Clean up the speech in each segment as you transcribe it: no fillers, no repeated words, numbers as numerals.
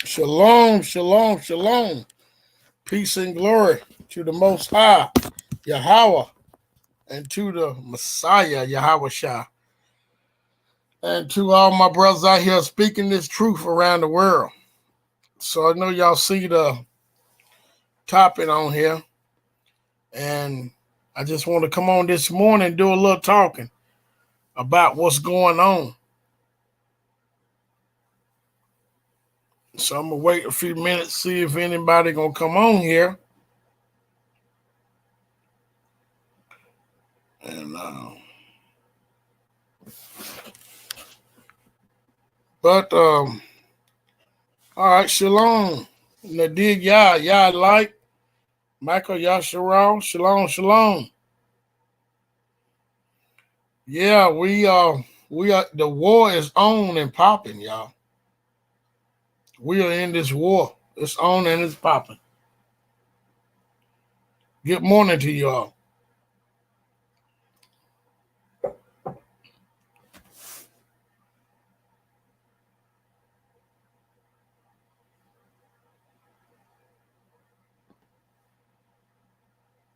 Shalom, shalom, shalom. Peace and glory to the Most High, Yahweh, and to the Messiah, Yahweh Shah, and to all my brothers out here speaking this truth around the world. So I know y'all see the topic on here, and I just want to come on this morning and do a little talking about what's going on. So I'm gonna wait a few minutes, see if anybody gonna come on here. And but all right, shalom. Nadig Yah like Michael Yasharal, shalom, shalom. Yeah, we are the war is on and popping, y'all. We are in this war. It's on and it's popping. Good morning to y'all.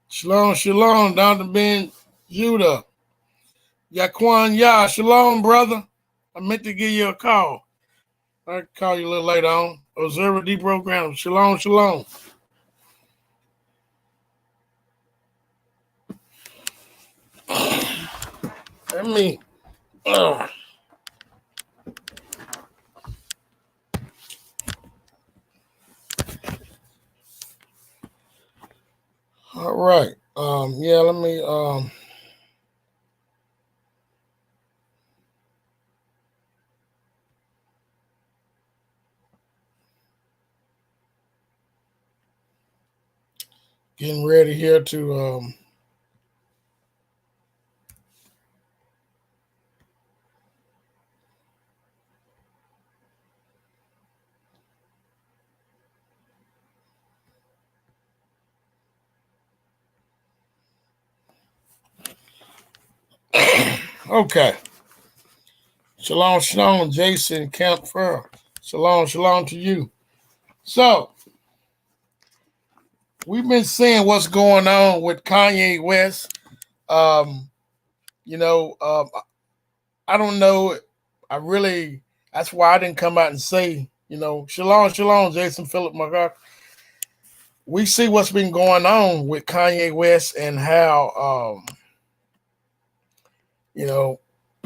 Shalom, shalom, Dr. Ben Judah. Yaquan Yah, shalom, brother. I meant to give you a call. I'll call you a little later on. Observer deprogram. Shalom, shalom. Let me. All right. Yeah, let me getting ready here to okay. Shalom, shalom, Jason Camp Fur. Shalom, shalom to you. So we've been seeing what's going on with Kanye West. Um, you know, I don't know. I really that's why I didn't come out and say, shalom, shalom, Jason Philip McGuire. We see what's been going on with Kanye West and how you know,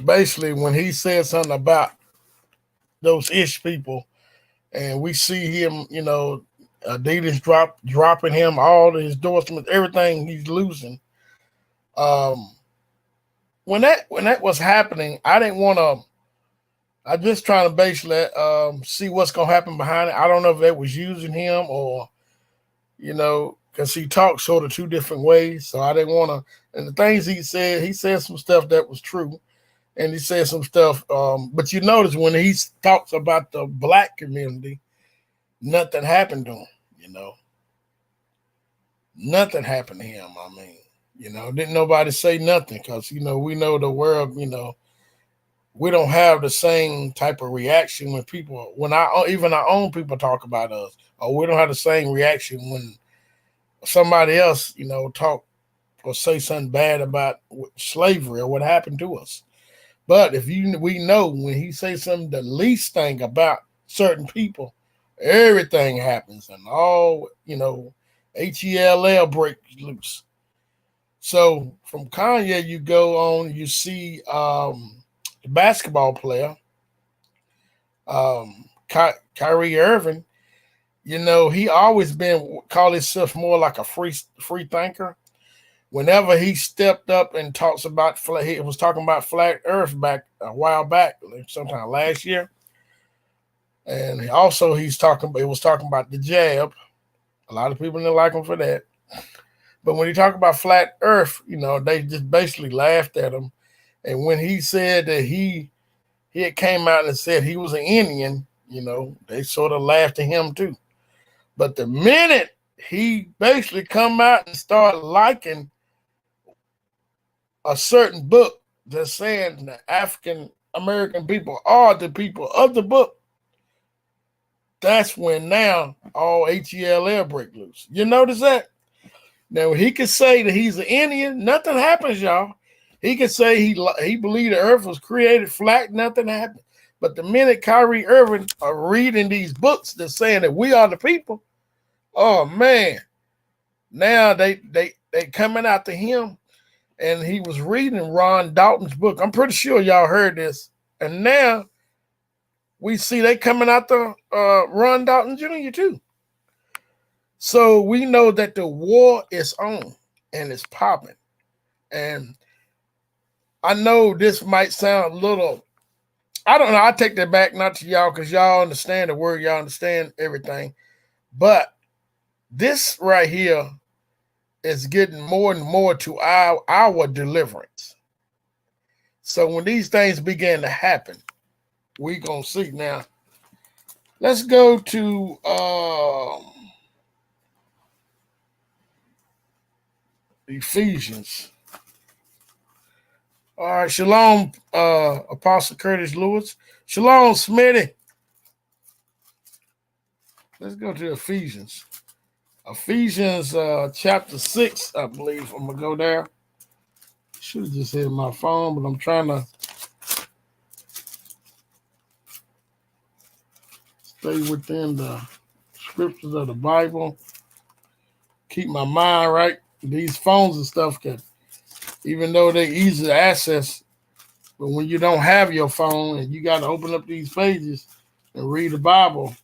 basically when he said something about those ish people, and we see him, Adidas dropping him all his endorsements, everything he's losing. Um, when that was happening, I didn't want to. I just trying to basically see what's gonna happen behind it. I don't know if they was using him or because he talked sort of two different ways. So I didn't want to. And the things he said some stuff that was true, and he said some stuff. But you notice when he talks about the black community, nothing happened to him. Nothing happened to him. I mean, didn't nobody say nothing because we know the world. We don't have the same type of reaction when even our own people talk about us, or we don't have the same reaction when somebody else, talk or say something bad about slavery or what happened to us. But we know when he says something, the least thing about certain people, everything happens, and all HELL breaks loose. So from Kanye, you go on, you see the basketball player, Kyrie Irving. He always been called himself more like a free thinker. Whenever he stepped up and talks about he was talking about flat Earth back a while back, sometime last year, and also he was talking about the jab. A lot of people didn't like him for that, but when he talked about flat Earth, they just basically laughed at him. And when he said that he had came out and said he was an Indian, they sort of laughed at him too. But the minute he basically come out and start liking a certain book that's saying the African American people are the people of the book, that's when now all HELL break loose. You notice that? Now he could say that he's an Indian, nothing happens, y'all. He could say he believed the earth was created flat, nothing happened. But the minute Kyrie Irving are reading these books that's saying that we are the people, oh man, now they coming after him. And he was reading Ron Dalton's book. I'm pretty sure y'all heard this. And now we see they coming after Ron Dalton Jr. too. So we know that the war is on and it's popping. And I know this might sound a little, I don't know, I take that back not to y'all because y'all understand the word, y'all understand everything. But this right here is getting more and more to our deliverance. So when these things begin to happen, we gonna see. Now, let's go to Ephesians. All right, shalom, Apostle Curtis Lewis. Shalom, Smitty. Let's go to Ephesians. Ephesians chapter 6, I believe. I'm going to go there. Should have just hit my phone, but I'm trying to stay within the scriptures of the Bible. Keep my mind right. These phones and stuff can, even though they're easy to access, but when you don't have your phone and you got to open up these pages and read the Bible,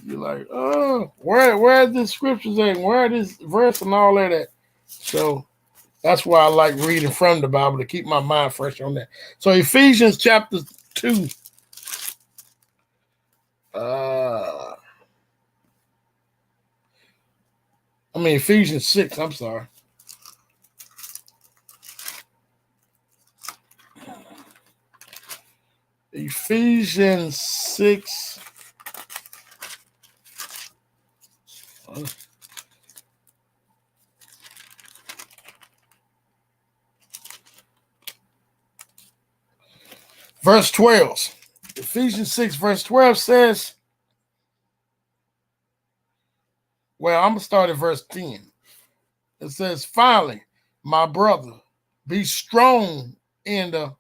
you're like, oh, where are the scriptures at? Where are this verse and all of that? So that's why I like reading from the Bible, to keep my mind fresh on that. So Ephesians chapter 2. Ephesians 6, I'm sorry. Ephesians 6. Verse 12. Ephesians 6, verse 12 says, well, I'm going to start at verse 10. It says, finally, my brother, be strong in the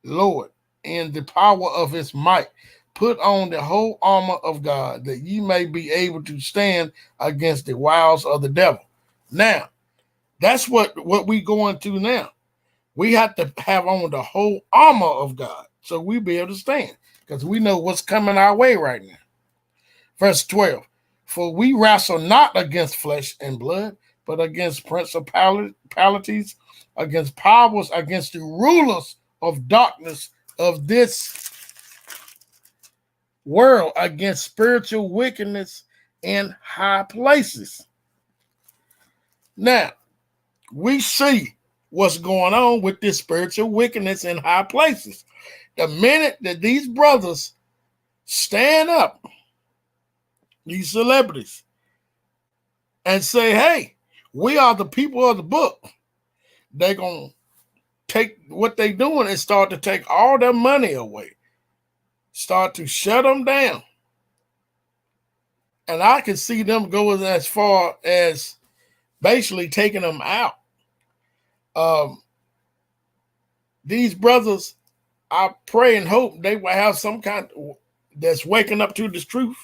Lord, in the power of his might. Put on the whole armor of God, that ye may be able to stand against the wiles of the devil. Now, that's what we going to now. We have to have on the whole armor of God, so we be able to stand, because we know what's coming our way right now. Verse 12, for we wrestle not against flesh and blood, but against principalities, against powers, against the rulers of darkness of this world, against spiritual wickedness in high places. Now, we see what's going on with this spiritual wickedness in high places. The minute that these brothers stand up, these celebrities, and say, hey, we are the people of the book, they're going to take what they're doing and start to take all their money away, start to shut them down. And I can see them going as far as basically taking them out. These brothers, I pray and hope they will have some kind that's waking up to this truth,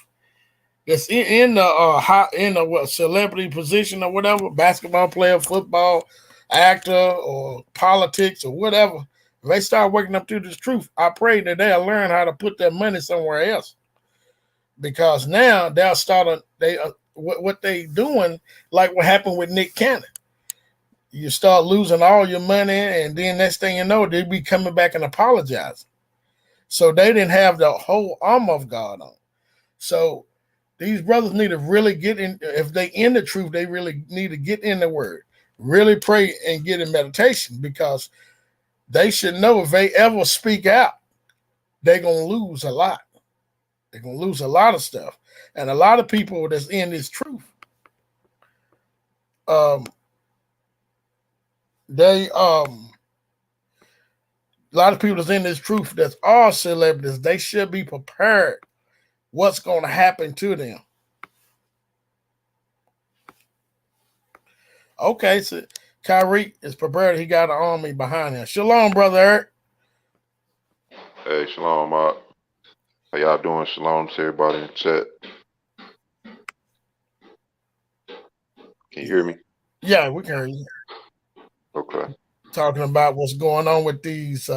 that's in the celebrity position or whatever, basketball player, football actor, or politics or whatever. If they start waking up to this truth, I pray that they'll learn how to put their money somewhere else, because now they'll start what they doing, like what happened with Nick Cannon. You start losing all your money, and then next thing you know, they be coming back and apologizing. So they didn't have the whole armor of God on. So these brothers need to really get in. If they in the truth, they really need to get in the word, really pray and get in meditation, because they should know if they ever speak out, they're going to lose a lot. They're going to lose a lot of stuff. And a lot of people that's in this truth, a lot of people that's in this truth that's all celebrities, they should be prepared what's going to happen to them. Okay, so Kyrie is prepared. He got an army behind him. Shalom, brother Eric. Hey, shalom, how y'all doing? Shalom to everybody in the chat. Can you hear me? Yeah, we can hear you. Okay. Talking about what's going on with these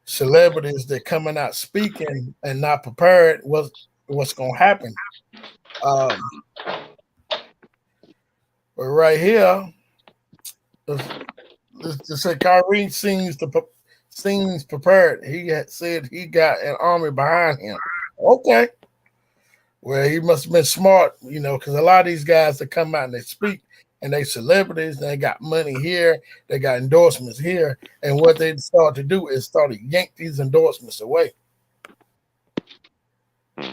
celebrities that coming out speaking and not prepared. What's going to happen? Um, but right here, let's just say Kyrie seems prepared. He had said he got an army behind him. Okay. Well, he must have been smart, because a lot of these guys that come out and they speak and they celebrities, they got money here, they got endorsements here, and what they start to do is start to yank these endorsements away. Hmm.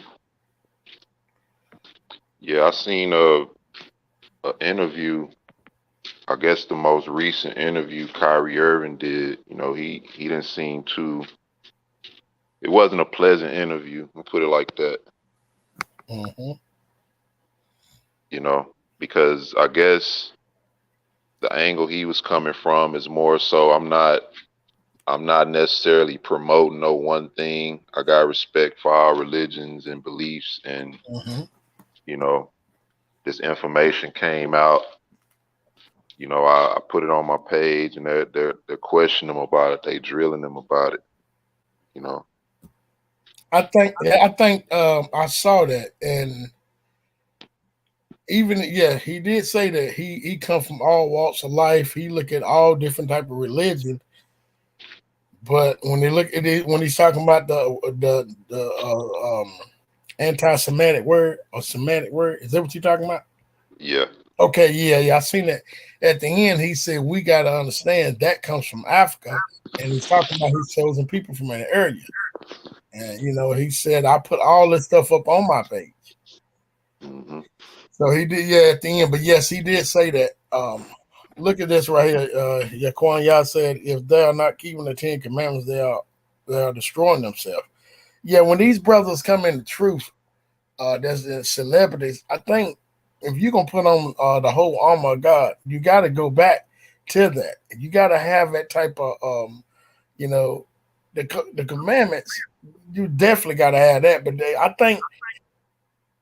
Yeah, I seen a interview. I guess the most recent interview Kyrie Irving did. He didn't seem too. It wasn't a pleasant interview. I'll put it like that. Mm-hmm. Because I guess the angle he was coming from is more so I'm not necessarily promoting no one thing. I got respect for all religions and beliefs, and Mm-hmm. you know, this information came out. I put it on my page, and they're questioning them about it. They drilling them about it. You know. I think I saw that, and even he did say that he come from all walks of life. He look at all different type of religion. But when they look at it, when he's talking about the anti-Semitic word or Semitic word, is that what you're talking about? Yeah. Okay, yeah, I seen that. At the end, he said we got to understand that comes from Africa, and he's talking about his chosen people from an area. And he said I put all this stuff up on my page. Hmm. So he did, yeah, at the end. But yes, he did say that. Look at this right here. Yaquan Yah said, if they are not keeping the Ten Commandments, they are destroying themselves. Yeah, when these brothers come into truth, there's the celebrities. I think if you're gonna put on the whole armor of God, you got to go back to that. You got to have that type of, you know, the commandments. You definitely got to have that. But I think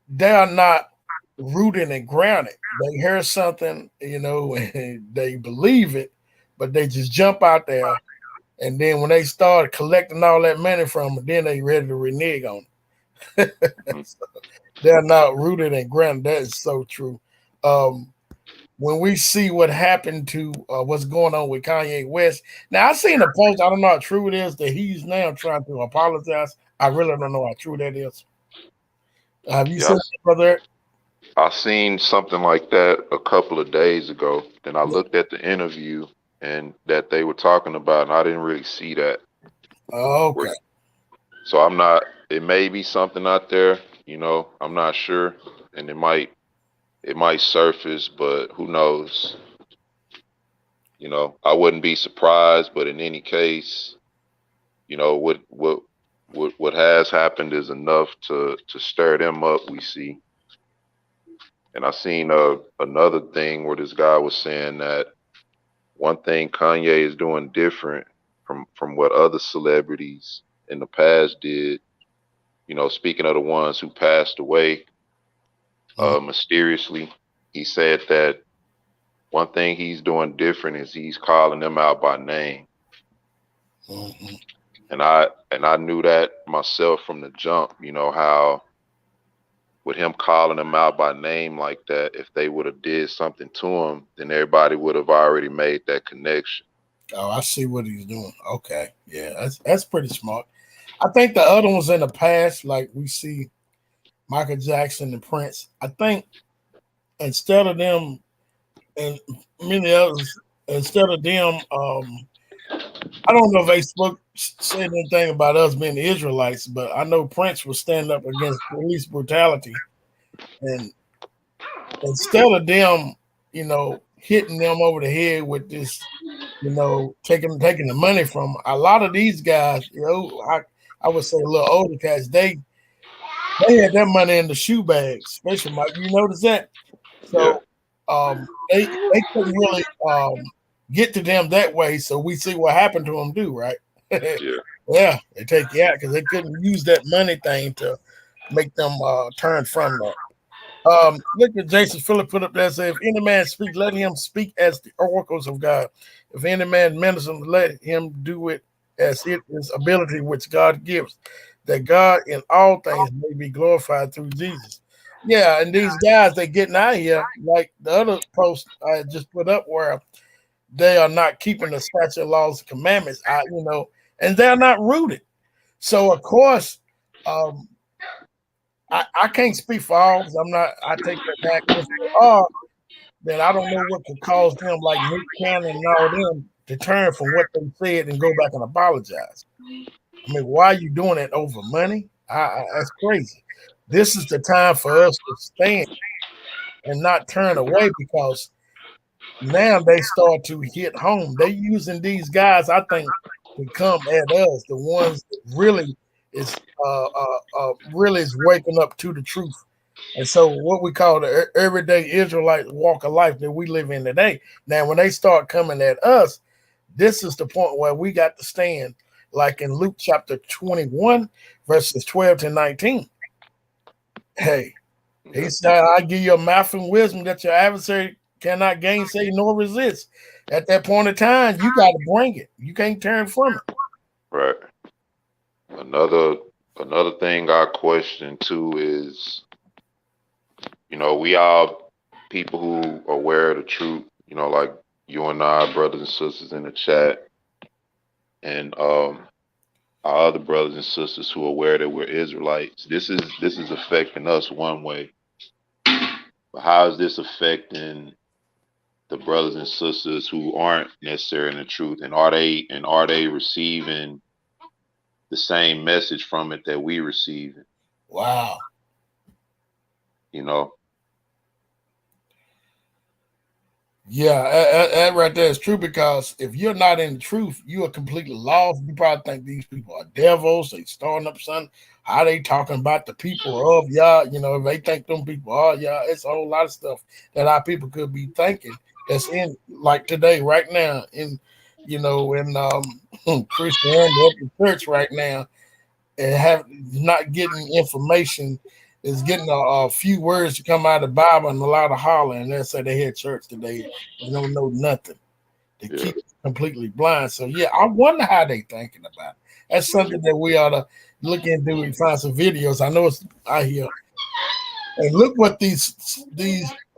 they are not rooted and grounded. They hear something, and they believe it, but they just jump out there. And then when they start collecting all that money from them, then they ready to renege on it. Hmm. So they're not rooted and grounded. That is so true. Um, when we see what happened to what's going on with Kanye West, now I seen a post. I don't know how true it is that he's now trying to apologize. I really don't know how true that is. Have you Yeah. seen that, brother? I seen something like that a couple of days ago. Then I Yeah. looked at the interview and that they were talking about, and I didn't really see that. Okay. So I'm not. It may be something out there. I'm not sure, and it might surface, but who knows? I wouldn't be surprised. But in any case, what has happened is enough to stir them up. We see, and I seen another thing where this guy was saying that one thing Kanye is doing different from what other celebrities in the past did. Speaking of the ones who passed away mysteriously, he said that one thing he's doing different is he's calling them out by name. Mm-hmm. And I knew that myself from the jump. How with him calling them out by name like that, if they would have did something to him, then everybody would have already made that connection. Oh, I see what he's doing. Okay, yeah, that's pretty smart. I think the other ones in the past, like we see Michael Jackson and Prince. I think instead of them and many others, instead of them, I don't know if they said anything about us being the Israelites, but I know Prince was standing up against police brutality, and instead of them, hitting them over the head with this, taking the money from a lot of these guys, I would say a little older guys, They had that money in the shoe bags, especially Mike. You notice that? Yeah, So they couldn't really get to them that way. So we see what happened to them, do right? yeah. Yeah, they take you out because they couldn't use that money thing to make them turn from that. Look at Jason Phillip put up there, say, if any man speak, let him speak as the oracles of God. If any man minister, let him do it as it is ability which God gives, that God in all things may be glorified through Jesus. Yeah, and these guys they getting out here, like the other post I just put up where they are not keeping the statute laws and commandments, and they're not rooted. So of course, um, I can't speak for all because I'm not. I take that back. If they are, then I don't know what could cause them, like Nick Cannon and all them, to turn from what they said and go back and apologize. I mean, why are you doing it over money? That's crazy. This is the time for us to stand and not turn away because now they start to hit home. They using these guys, I think, to come at us, the ones that really is waking up to the truth. And so, what we call the everyday Israelite walk of life that we live in today. Now, when they start coming at us, this is the point where we got to stand, like in Luke chapter 21, verses 12 to 19. Hey, he Okay. said, I give you a mouth and wisdom that your adversary cannot gainsay nor resist. At that point in time, you got to bring it. You can't turn from it. Right. Another another thing I question too is, we all people who are aware of the truth, like you and I, brothers and sisters in the chat, and our other brothers and sisters who are aware that we're Israelites. This is affecting us one way. But how is this affecting the brothers and sisters who aren't necessarily in the truth? And are they receiving the same message from it that we receive? Wow. You know? Yeah, that right there is true because if you're not in the truth, you are completely lost. You probably think these people are devils. They starting up something. How they talking about the people of Yah? If they think them people are Yah, it's a whole lot of stuff that our people could be thinking that's in like today, right now, in Christianity at the church right now, and have not getting information is getting a few words to come out of the Bible and a lot of hollering. And they say they had church today. They don't know nothing. They Yeah. keep completely blind. So yeah, I wonder how they thinking about it. That's something that we ought to look into and find some videos. I know it's out here. And look what these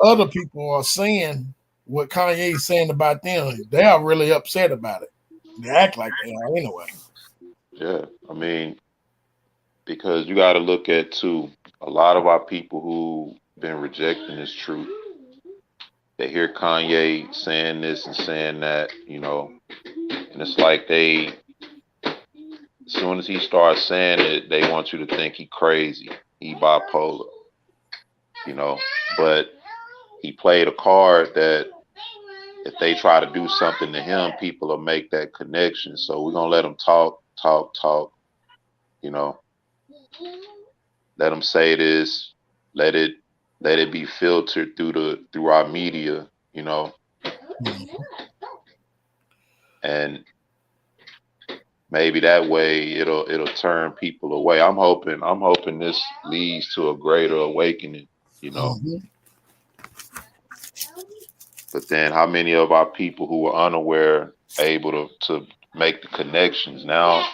other people are saying. What Kanye's saying about them. They are really upset about it. They act like they are anyway. Yeah. I mean, because you got to look at too, a lot of our people who been rejecting this truth, they hear Kanye saying this and saying that, and it's like as soon as he starts saying it, they want you to think he crazy, he bipolar, you know. But he played a card that if they try to do something to him, people will make that connection. So we're gonna let him talk, talk, talk, you know. Let him say this, let it let it be filtered through our media, Mhm. and maybe that way it'll turn people away. I'm hoping this leads to a greater awakening, you know. Mhm. But then how many of our people who were unaware able to make the connections? Now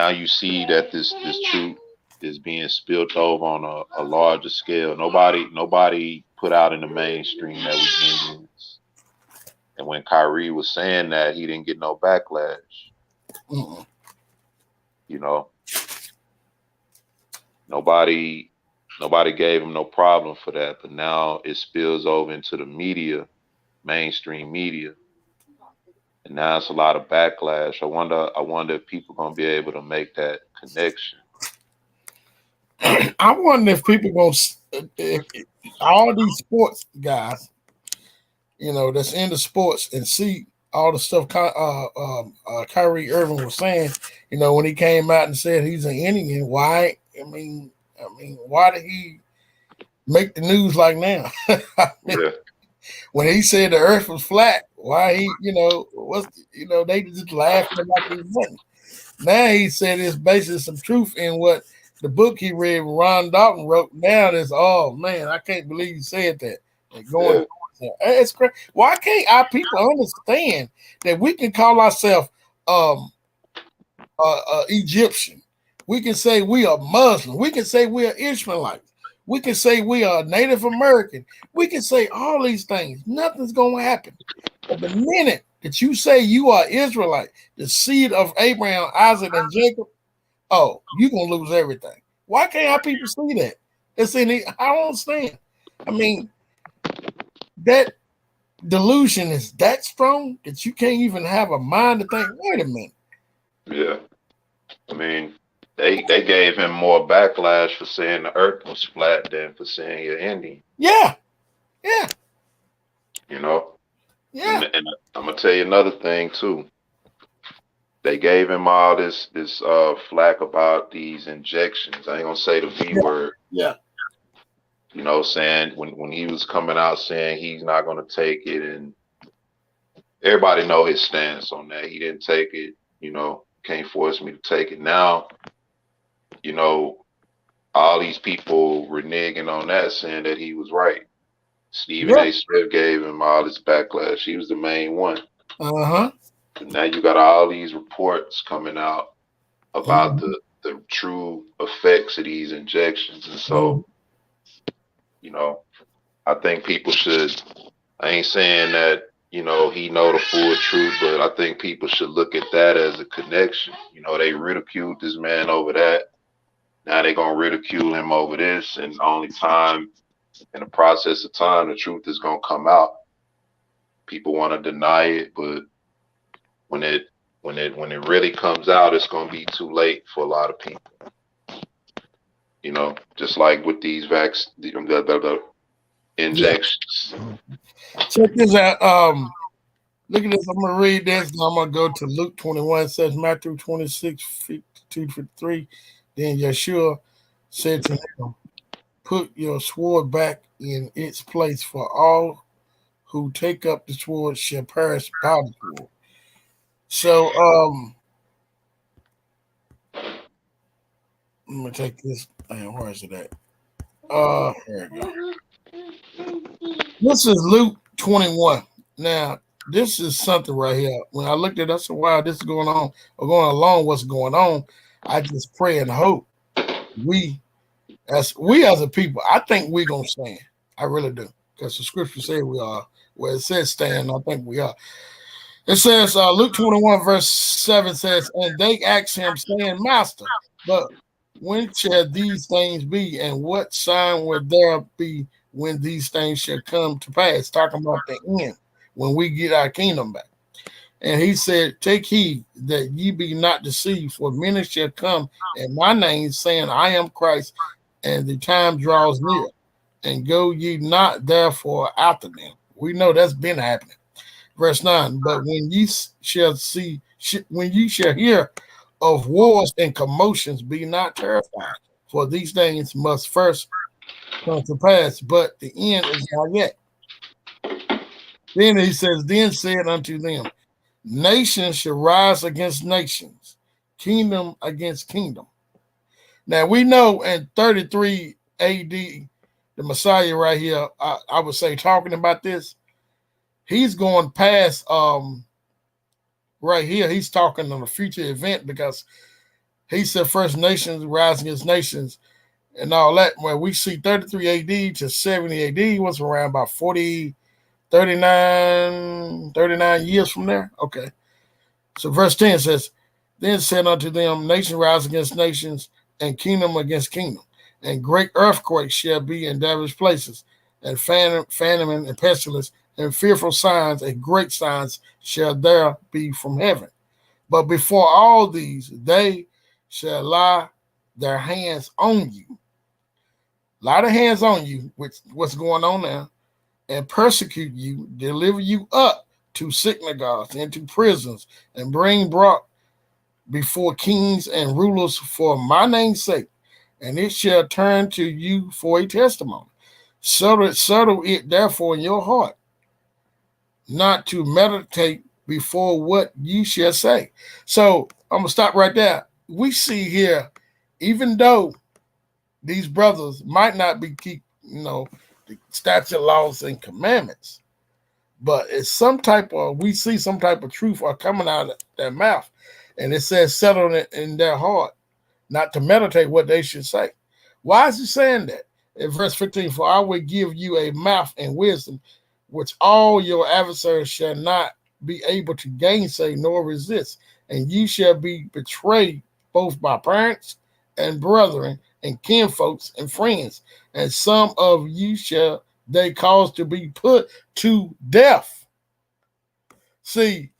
you see that this truth is being spilt over on a larger scale. Nobody put out in the mainstream that we Indians. And when Kyrie was saying that, he didn't get no backlash. Mhm. You know, nobody nobody gave him no problem for that. But now it spills over into the media, mainstream media, and now it's a lot of backlash. I wonder if people gonna be able to make that connection. I wonder if people gonna if all these sports guys, that's into sports and see all the stuff Kyrie Irving was saying, when he came out and said he's an Indian. Why? I mean, I mean, why did he make the news like now? Yeah. When he said the earth was flat, why he, they just laughing like it was nothing. Now he said it's basically some truth in what the book he read, Ron Dalton wrote. Now it's, oh man, I can't believe he said that. And going, Yeah. it's crazy. Why can't our people understand that we can call ourselves um Egyptian? We can say we are Muslim. We can say we are Ishmaelites. We can say we are Native American. We can say all these things. Nothing's going to happen. But the minute that you say you are Israelite, the seed of Abraham, Isaac, and Jacob, oh, you're going to lose everything. Why can't our people see that? I don't understand. I mean, that delusion is that strong that you can't even have a mind to think, wait a minute. Yeah. I mean, they gave him more backlash for saying the earth was flat than for saying you're Indian. Yeah. Yeah. You know? Yeah. And I'm gonna tell you another thing too. They gave him all this flack about these injections. I ain't gonna say the V word. Yeah. You know, saying when he was coming out saying he's not gonna take it, and everybody know his stance on that. He didn't take it. You know, can't force me to take it. Now, you know, all these people reneging on that, saying that he was right. Stephen Yeah. A. Smith gave him all this backlash. He was the main one. Uh-huh. And now you got all these reports coming out about Mm-hmm. the true effects of these injections. And Mm-hmm. so, you know, I think people should, I ain't saying that, you know, he know the full truth, but I think people should look at that as a connection. You know, they ridiculed this man over that. Now they're gonna ridicule him over this, and only time, in the process of time, the truth is gonna come out. People want to deny it, but when it really comes out, it's gonna be too late for a lot of people. You know, just like with these Yeah. injections. Check this out. Look at this. I'm gonna read this. And I'm gonna go to Luke 21. It says Matthew 26, 52, 53. Then Yeshua said to him, put your sword back in its place, for all who take up the sword shall perish by the sword. So I'm gonna take this. Where is it at? Here we go. This is Luke 21. Now, this is something right here. When I looked at it, I said, wow, this is going on, or going along what's going on. I just pray and hope we as a people, I think we're gonna stand. I really do. Because the scripture says we are. Where it says stand, I think we are. It says Luke 21, verse 7 says, and they asked him, saying, Master, but when shall these things be, and what sign will there be when these things shall come to pass? Talking about the end, when we get our kingdom back. And he said, take heed that ye be not deceived, for many shall come in my name, saying, I am Christ, and the time draws near. And go ye not therefore after them. We know that's been happening. Verse 9, but when ye shall when ye shall hear of wars and commotions, be not terrified, for these things must first come to pass, but the end is not yet. Then he says, then said unto them, nations shall rise against nations, kingdom against kingdom. Now we know in 33 AD, the Messiah right here, I would say talking about this, he's going past right here, he's talking on a future event because he said first nations rise against nations and all that. When we see 33 AD to 70 AD was around about 40, 39 years from there. Okay. So verse 10 says, then said unto them, nation rise against nations and kingdom against kingdom. And great earthquakes shall be in divers places, and famine and pestilence and fearful signs and great signs shall there be from heaven. But before all these, they shall lie their hands on you. Lie their hands on you, which what's going on now, and persecute you, deliver you up to synagogues and to prisons, and bring brought before kings and rulers for my name's sake, and it shall turn to you for a testimony. Settle it therefore in your heart, not to meditate before what you shall say. So I'm gonna stop right there. We see here, even though these brothers might not be keep, the statute, laws, and commandments, but it's some type of we see some type of truth are coming out of their mouth, and it says settle it in their heart, not to meditate what they should say. Why is he saying that? In verse 15, for I will give you a mouth and wisdom, which all your adversaries shall not be able to gainsay nor resist, and you shall be betrayed both by parents and brethren and kinfolks and friends, and some of you shall they cause to be put to death. See,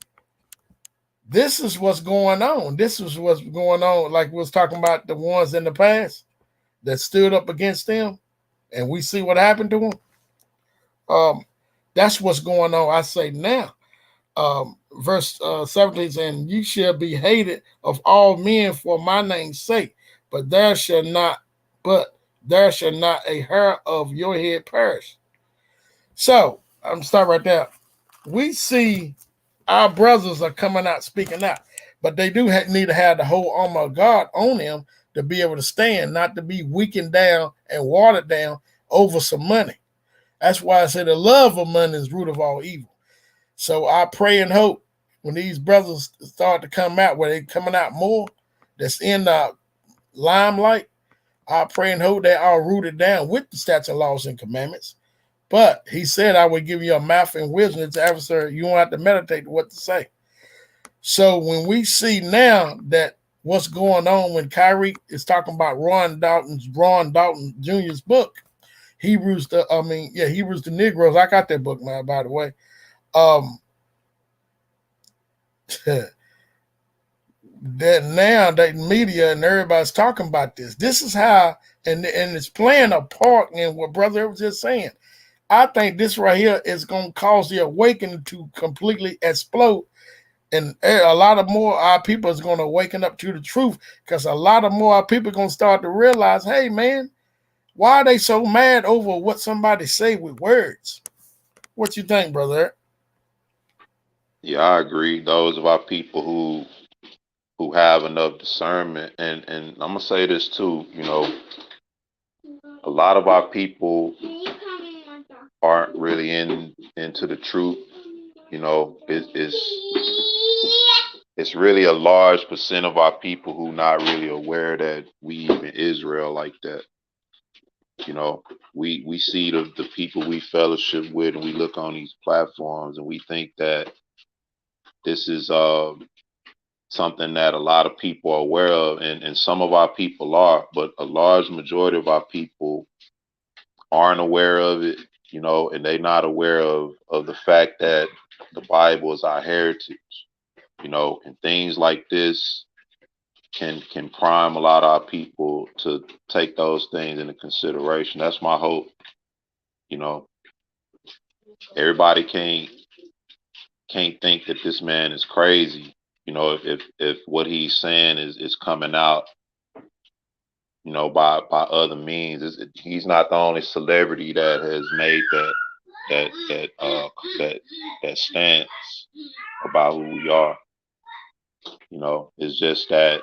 this is what's going on. This is what's going on. Like we was talking about the ones in the past that stood up against them, and we see what happened to them. Um, that's what's going on. I say now. Verse 17 saying, "You shall be hated of all men for my name's sake, but but there shall not a hair of your head perish." So I'm start right there. We see our brothers are coming out speaking out, but they do need to have the whole armor of God on them to be able to stand, not to be weakened down and watered down over some money. That's why I say the love of money is root of all evil. So I pray and hope when these brothers start to come out, where they're coming out more, that's in the limelight, I pray and hope they are rooted down with the statutes, laws, and commandments. But he said, I will give you a mouth and wisdom. It's adversary. You won't have to meditate what to say. So when we see now that what's going on when Kyrie is talking about Ron Dalton Jr.'s book, Hebrews the Negroes. I got that book, man, by the way. Um, that now that media and everybody's talking about this. This is how, and it's playing a part in what Brother was just saying. I think this right here is going to cause the awakening to completely explode, and a lot of more our people is going to awaken up to the truth, because a lot of more our people are going to start to realize, hey man, why are they so mad over what somebody say with words? What you think, brother? Yeah, I agree. Those of our people who have enough discernment, and I'm gonna say this too. A lot of our people aren't really into the truth. It's really a large percent of our people who not really aware that we even Israel like that. You know, we see the people we fellowship with, and we look on these platforms, and we think that this is something that a lot of people are aware of, and some of our people are, but a large majority of our people aren't aware of it, and they're not aware of the fact that the Bible is our heritage, and things like this can prime a lot of our people to take those things into consideration. That's my hope. You know, everybody can't think that this man is crazy. If what he's saying is coming out, by other means. He's not the only celebrity that has made that that uh that that stance about who we are. It's just that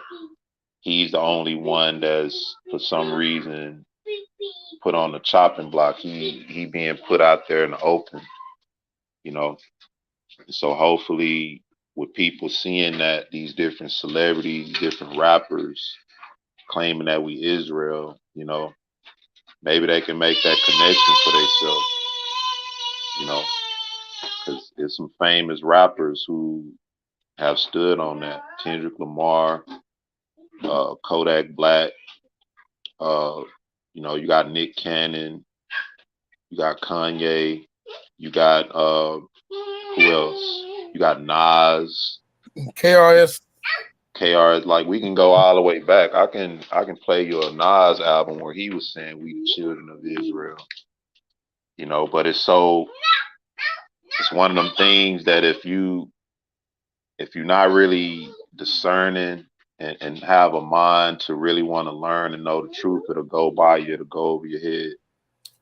he's the only one that's for some reason put on the chopping block. He being put out there in the open. You know, so hopefully, with people seeing that these different celebrities, different rappers claiming that we Israel, maybe they can make that connection for themselves, you know, because there's some famous rappers who have stood on that. Kendrick Lamar, Kodak Black, uh, you got Nick Cannon, you got Kanye, you got who else? You got Nas, KRS. KR. Like we can go all the way back. I can play you a Nas album where he was saying we the children of Israel. But it's one of them things that if you're not really discerning and have a mind to really want to learn and know the truth, it'll go by you, it'll go over your head.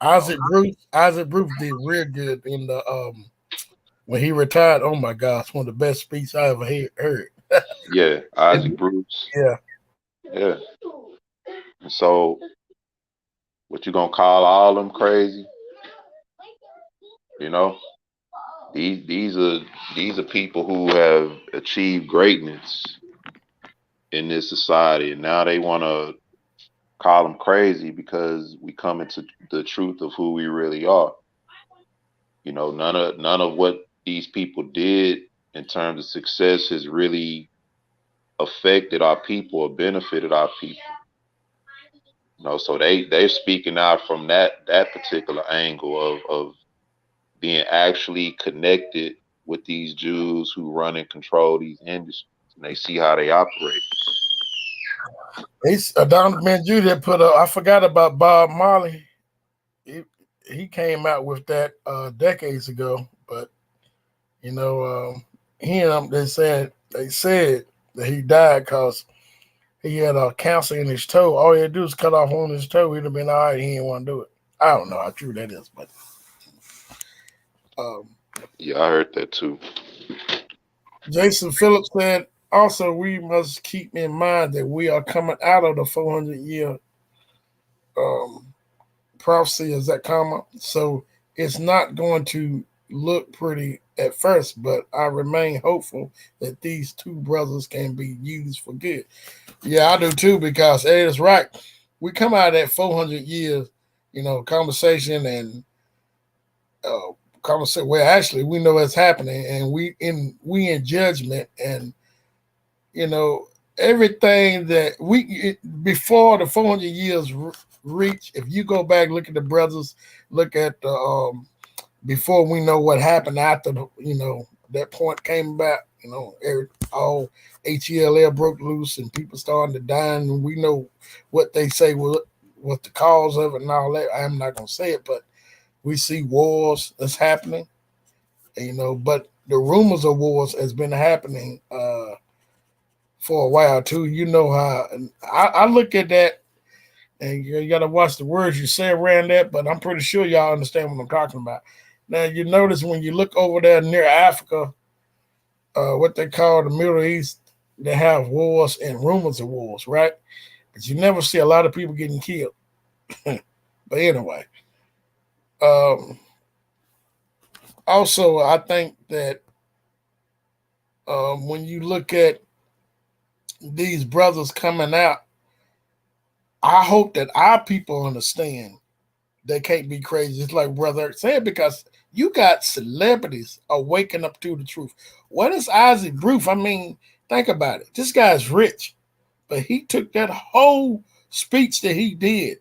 You know. Isaac Bruce did real good in the when he retired. Oh my gosh, one of the best speeches I ever heard. Yeah, Isaac Bruce. Yeah, Yeah. And so, what you gonna call all them crazy? You know, these are people who have achieved greatness in this society, and now they want to call them crazy because we come into the truth of who we really are. You know, none of what these people did in terms of success has really affected our people or benefited our people. You know, so they're speaking out from that particular angle of being actually connected with these Jews who run and control these industries, and they see how they operate. he's Donovan Jr. put up. I forgot about Bob Marley. He, he came out with that decades ago, but you know, him they said that he died because he had a cancer in his toe. All he had to do was cut off on his toe. He'd have been all right. He didn't want to do it. I don't know how true that is, but um, Yeah, I heard that too. Jason Phillips said also we must keep in mind that we are coming out of the 400-year um, prophecy. Is that comma? So it's not going to look pretty at first, but I remain hopeful that these two brothers can be used for good. Yeah, I do too because Ed is right. We come out of that 400 years, conversation and conversation. Well, actually, we know it's happening, and we in judgment, and you know everything that before the 400 years reach. If you go back, look at the brothers, look at the before we know what happened after that point came back. All HELL broke loose and people started to die, and we know what they say was the cause of it and all that. I'm not gonna say it, but we see wars that's happening. But the rumors of wars has been happening for a while too. You know how and I look at that, and you got to watch the words you say around that. But I'm pretty sure y'all understand what I'm talking about. Now you notice when you look over there near Africa, what they call the Middle East, they have wars and rumors of wars, right? But you never see a lot of people getting killed. But anyway, um, also I think that when you look at these brothers coming out, I hope that our people understand they can't be crazy. It's like Brother said, because you got celebrities are waking up to the truth. What is Isaac Bruce? I mean, think about it. This guy's rich, but he took that whole speech that he did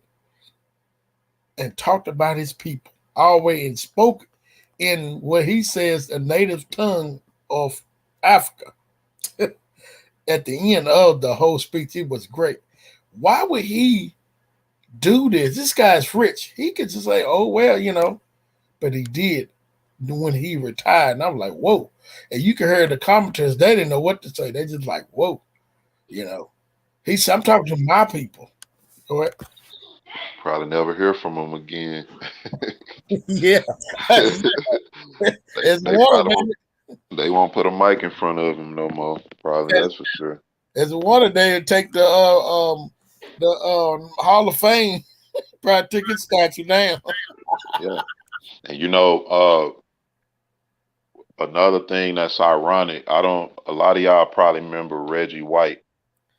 and talked about his people always and spoke in what he says the native tongue of Africa. At the end of the whole speech, it was great. Why would he do this? This guy's rich. He could just say, "Oh well," but he did when he retired. And I'm like, whoa. And you can hear the commentators, they didn't know what to say. They just like, whoa, you know. He said, I'm talking to my people. Go ahead. Probably never hear from them again. Yeah. they As they one of probably them, won't they won't put a mic in front of him no more. Probably as, that's for sure. as one of them take the Hall of Fame, probably took his statue down. Yeah, and another thing that's ironic. I don't. A lot of y'all probably remember Reggie White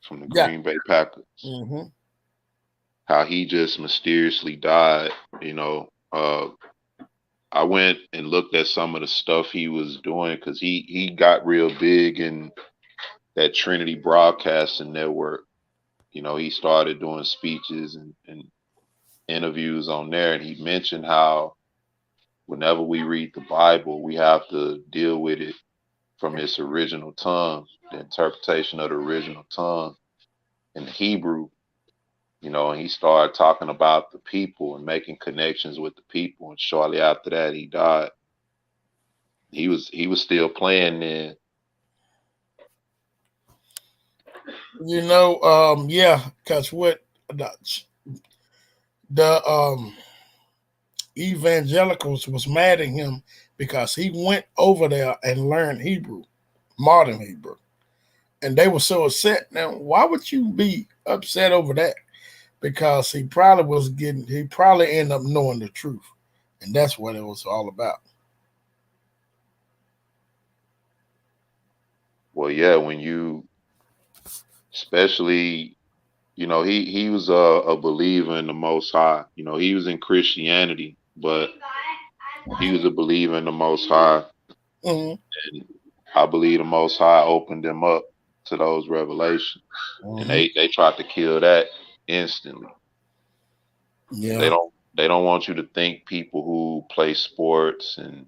from the Yeah. Green Bay Packers. Mm-hmm. How he just mysteriously died. You know, I went and looked at some of the stuff he was doing because he got real big in that Trinity Broadcasting Network. You know, he started doing speeches and interviews on there, and he mentioned how whenever we read the Bible, we have to deal with it from its original tongue, the interpretation of the original tongue in the Hebrew. You know, and he started talking about the people and making connections with the people. And shortly after that, he died. He was still playing then. Yeah, because what the evangelicals was mad at him because he went over there and learned Hebrew, modern Hebrew, and they were so upset. Now, why would you be upset over that? Because he probably ended up knowing the truth, and that's what it was all about. Well, yeah, when you, especially, he was a believer in the Most High. He was in Christianity, but he was a believer in the Most High, Hmm. and I believe the Most High opened him up to those revelations, and Hmm. they tried to kill that instantly. They Yeah, don't they don't want you to think people who play sports and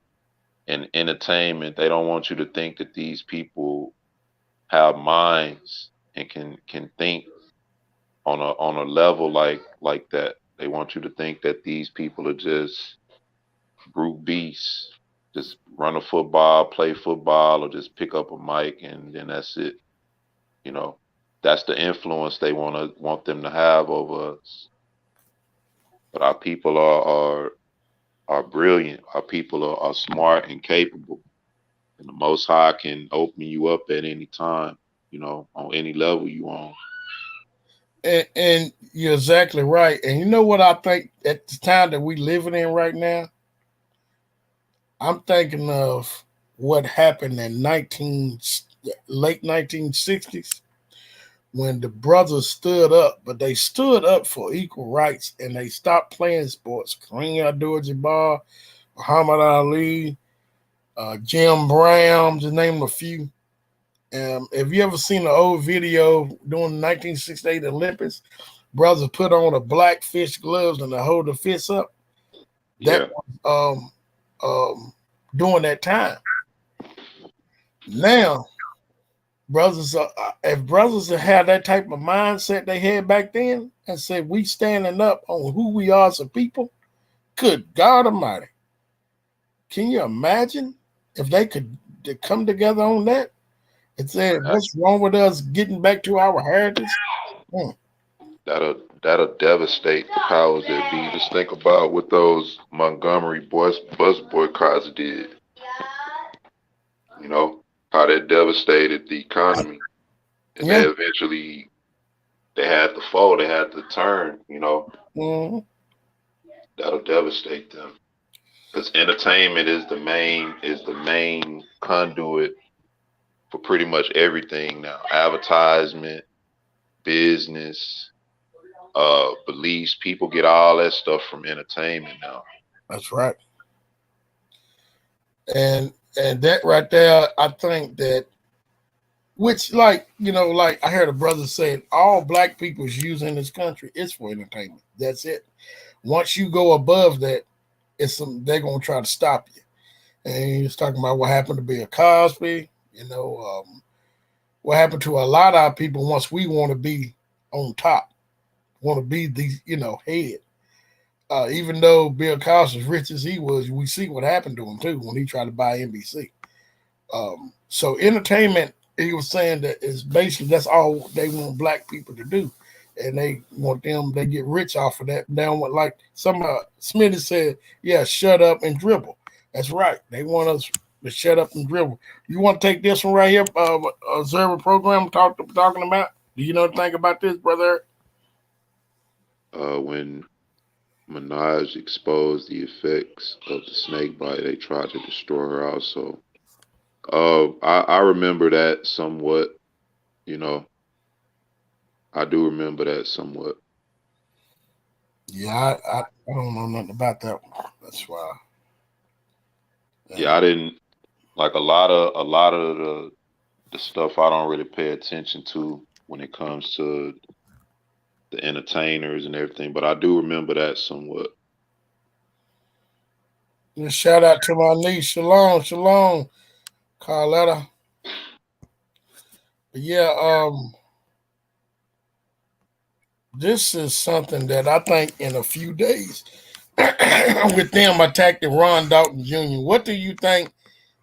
entertainment. They don't want you to think that these people have minds and can think on a level like that. They want you to think that these people are just brute beasts, just run a football, play football, or just pick up a mic and then that's it. You know, that's the influence they want them to have over us. But our people are brilliant. Our people are smart and capable. And the Most High can open you up at any time, on any level you on. and you're exactly right. And you know what I think at the time that we living in right now, I'm thinking of what happened in 1960s when the brothers stood up, but they stood up for equal rights and they stopped playing sports. Kareem Abdul-Jabbar, Muhammad Ali, Jim Brown, to name a few. Have you ever seen an old video during the 1968 Olympics? Brothers put on a black fish gloves and they hold the fist up. That Yeah, was during that time. Now, brothers, if brothers had that type of mindset they had back then and said we standing up on who we are as a people, good God Almighty, can you imagine if they could come together on that and say that, what's wrong with us getting back to our heritage? Hmm. that'll devastate the powers that be. Just think about what those Montgomery bus boycotts did. You know how that devastated the economy, and Yeah. they had to fold, they had to turn. Mhm. That'll devastate them because entertainment is the main conduit for pretty much everything now. Advertisement, business, beliefs. People get all that stuff from entertainment now. That's right. And that right there, I think that which like like I heard a brother say all black people's using this country is for entertainment. That's it. Once you go above that, they're gonna try to stop you. And he's talking about what happened to Bill Cosby, what happened to a lot of our people once we want to be on top, want to be the head. Even though Bill Cosby, as rich as he was, we see what happened to him too when he tried to buy NBC. So entertainment, he was saying that is basically that's all they want black people to do, and they want them. They get rich off of that. They don't want like some Smitty said, yeah, shut up and dribble. That's right. They want us to shut up and dribble. You want to take this one right here, observer program talking about? Do you know anything about this, brother? When Minaj exposed the effects of the snake bite, they tried to destroy her also. I remember that somewhat. You know, I do remember that somewhat. Yeah, I don't know nothing about that one. That's why. Yeah, And I didn't like a lot of the stuff I don't really pay attention to when it comes to the entertainers and everything, but I do remember that somewhat. just shout out to my niece, Shalom, Shalom, Carletta. But yeah, this is something that I think in a few days, with them attacking Ron Dalton Jr., what do you think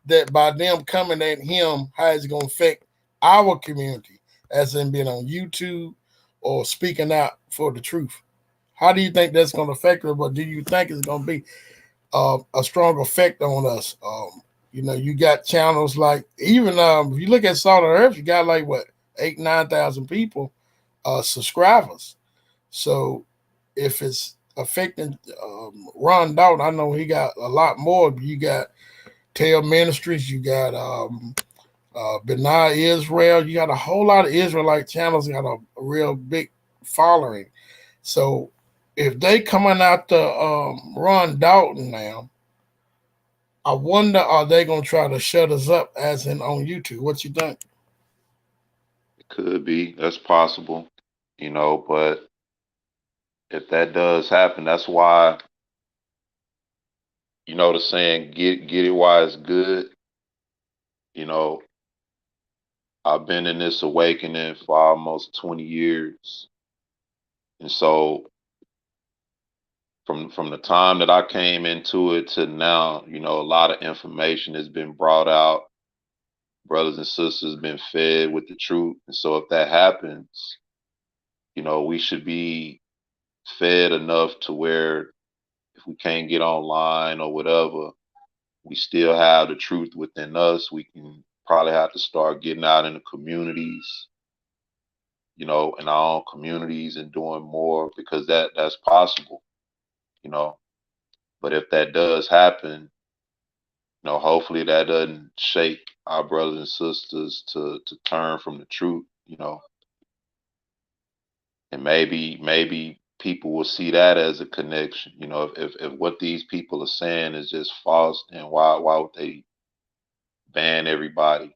that by them coming at him, how it's going to affect our community? as in being on YouTube or speaking out for the truth? How do you think that's going to affect us? But do you think it's going to be a strong effect on us? You got channels like even if you look at Salt of Earth, you got like what 8,000-9,000 people subscribers. So if it's affecting Ron Dalton, I know he got a lot more. You got Tail Ministries, you got Benai Israel, you got a whole lot of Israelite channels, got a real big following. So if they coming out to Ron Dalton now, I wonder are they gonna try to shut us up as in on YouTube? What you think? It could be. That's possible. But if that does happen, that's why, the saying get it while it's good. You know, I've been in this awakening for almost 20 years. And so from the time that I came into it to now, a lot of information has been brought out. Brothers and sisters been fed with the truth. And so if that happens, we should be fed enough to where if we can't get online or whatever, we still have the truth within us. We can probably have to start getting out in the communities, in our own communities and doing more because that's possible, you know. But if that does happen, hopefully that doesn't shake our brothers and sisters to turn from the truth, and maybe people will see that as a connection. If what these people are saying is just false, then why would they ban everybody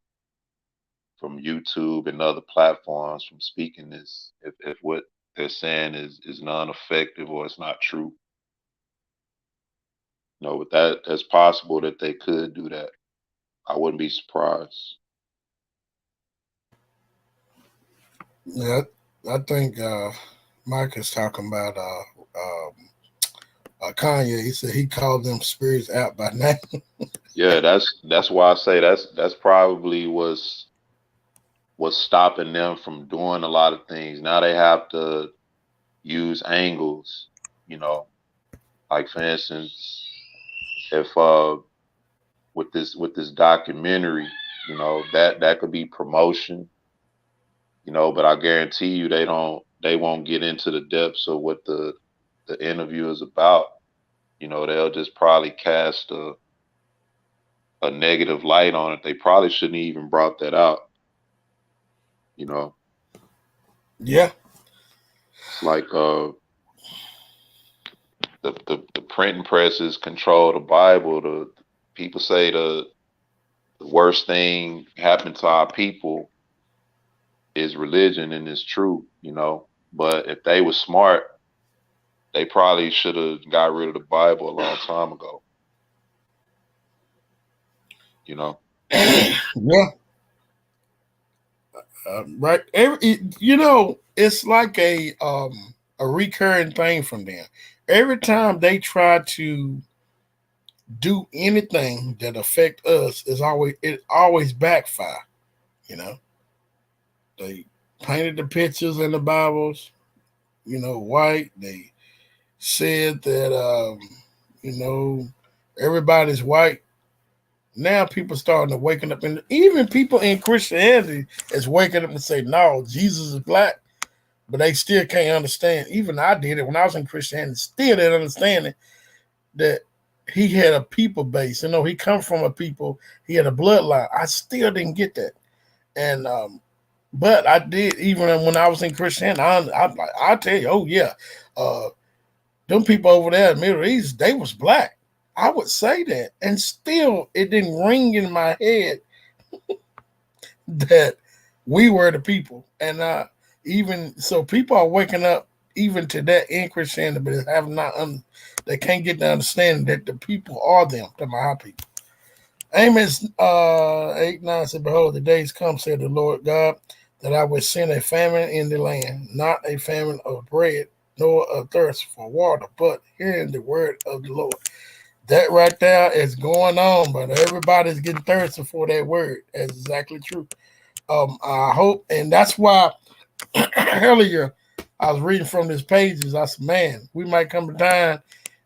from YouTube and other platforms from speaking this if what they're saying is non-effective or it's not true? But that's possible that they could do that. I wouldn't be surprised. Yeah, I think Mike is talking about Kanye. He said he called them spirits out by name. Yeah, that's why I say that's probably what's stopping them from doing a lot of things. Now they have to use angles, you know, like for instance, if with this documentary, that could be promotion, but I guarantee you they won't get into the depths of what the interview is about. They'll just probably cast a negative light on it. They probably shouldn't even brought that out, you know. Yeah, It's like the printing presses control the Bible. The people say the worst thing happened to our people is religion, and it's true, But if they were smart, they probably should have got rid of the Bible a long time ago, you know. yeah, right. It's like a recurring thing from them. Every time they try to do anything that affect us, it always backfire. You know, they painted the pictures in the Bibles, white. They said that you know everybody's white. Now people starting to waking up, and even people in Christianity is waking up and say, "No, Jesus is black," but they still can't understand. Even I did it when I was in Christianity, still didn't understand it that he had a people base. He come from a people. He had a bloodline. I still didn't get that, and but I did even when I was in Christianity. I'm like, I tell you, oh yeah, uh, them people over there in the Middle East, they was black. I would say that, and still, it didn't ring in my head that we were the people. And even so, people are waking up even to that in Christianity, but have not they can't get the understanding that the people are them, the my people. Amos 8:9 said, "Behold, the days come," said the Lord God, "that I will send a famine in the land, not a famine of bread, nor a thirst for water, but hearing the word of the Lord." That right there is going on, but everybody's getting thirsty for that word. That's exactly true. I hope, and that's why earlier I was reading from these pages. I said, man, we might come to time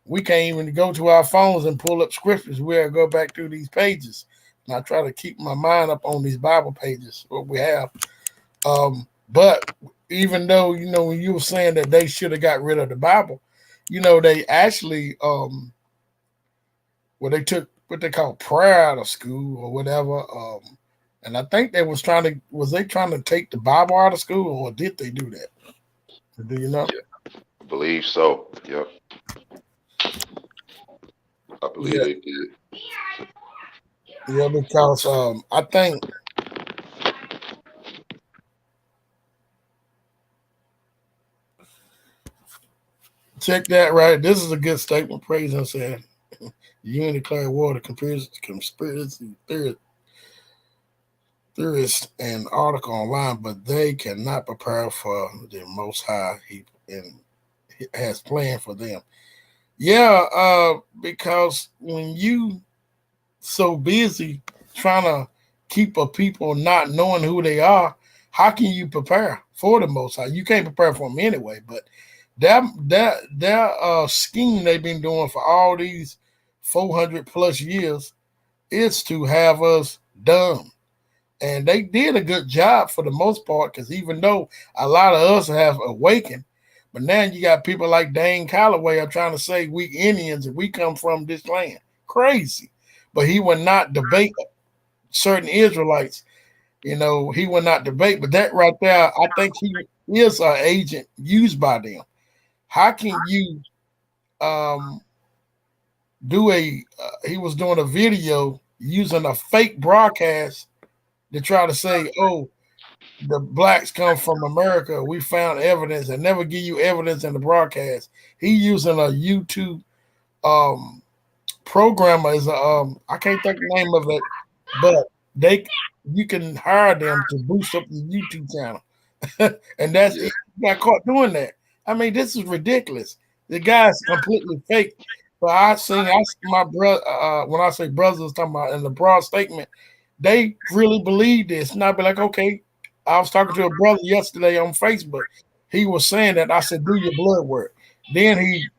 we can't even go to our phones and pull up scriptures. We'll go back through these pages. And I try to keep my mind up on these Bible pages, what we have. But even though, when you were saying that they should have got rid of the Bible, they actually, they took what they call prayer out of school or whatever. And I think was they trying to take the Bible out of school, or did they do that? Do you know? Yeah, I believe so. Yep, I believe Yeah, they did. yeah, because I think check that right. This is a good statement. Praise and said, "You ain't declare war to conspiracy theorists and article online, but they cannot prepare for the Most High. He has planned for them." Yeah, because when you so busy trying to keep a people not knowing who they are, how can you prepare for the Most High? You can't prepare for them anyway. But that scheme they've been doing for all these 400 plus years is to have us dumb, and they did a good job for the most part. Because even though a lot of us have awakened, but now you got people like Dane Calloway are trying to say we Indians and we come from this land. Crazy. But he would not debate certain Israelites. He would not debate. But that right there, I think he is an agent used by them. How can you um, do he was doing a video using a fake broadcast to try to say, oh, the blacks come from America. We found evidence and never give you evidence in the broadcast. He using a YouTube um, programmer is I can't think of the name of it, but they you can hire them to boost up the YouTube channel, and that's Yeah, he got caught doing that. I mean, this is ridiculous. The guy's completely fake. But I see my brother. When I say brothers, talking about in the broad statement, they really believe this, and I'd be like, okay. I was talking to a brother yesterday on Facebook. He was saying that I said, do your blood work. Then it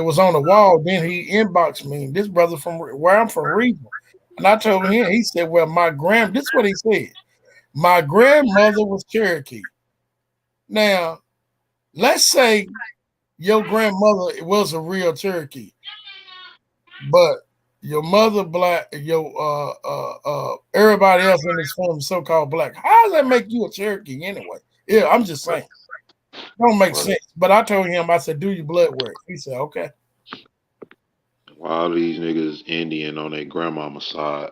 was on the wall. Then he inboxed me. This brother from where I'm from, regional. And I told him, he said, well, this is what he said. My grandmother was Cherokee. Now, let's say your grandmother was a real Cherokee, but your mother black, your everybody else in this family so-called black. How does that make you a Cherokee anyway? Yeah, I'm just right, saying. Don't make right. sense. But I told him, I said, do your blood work. He said, okay. Why these niggas Indian on their grandmama side?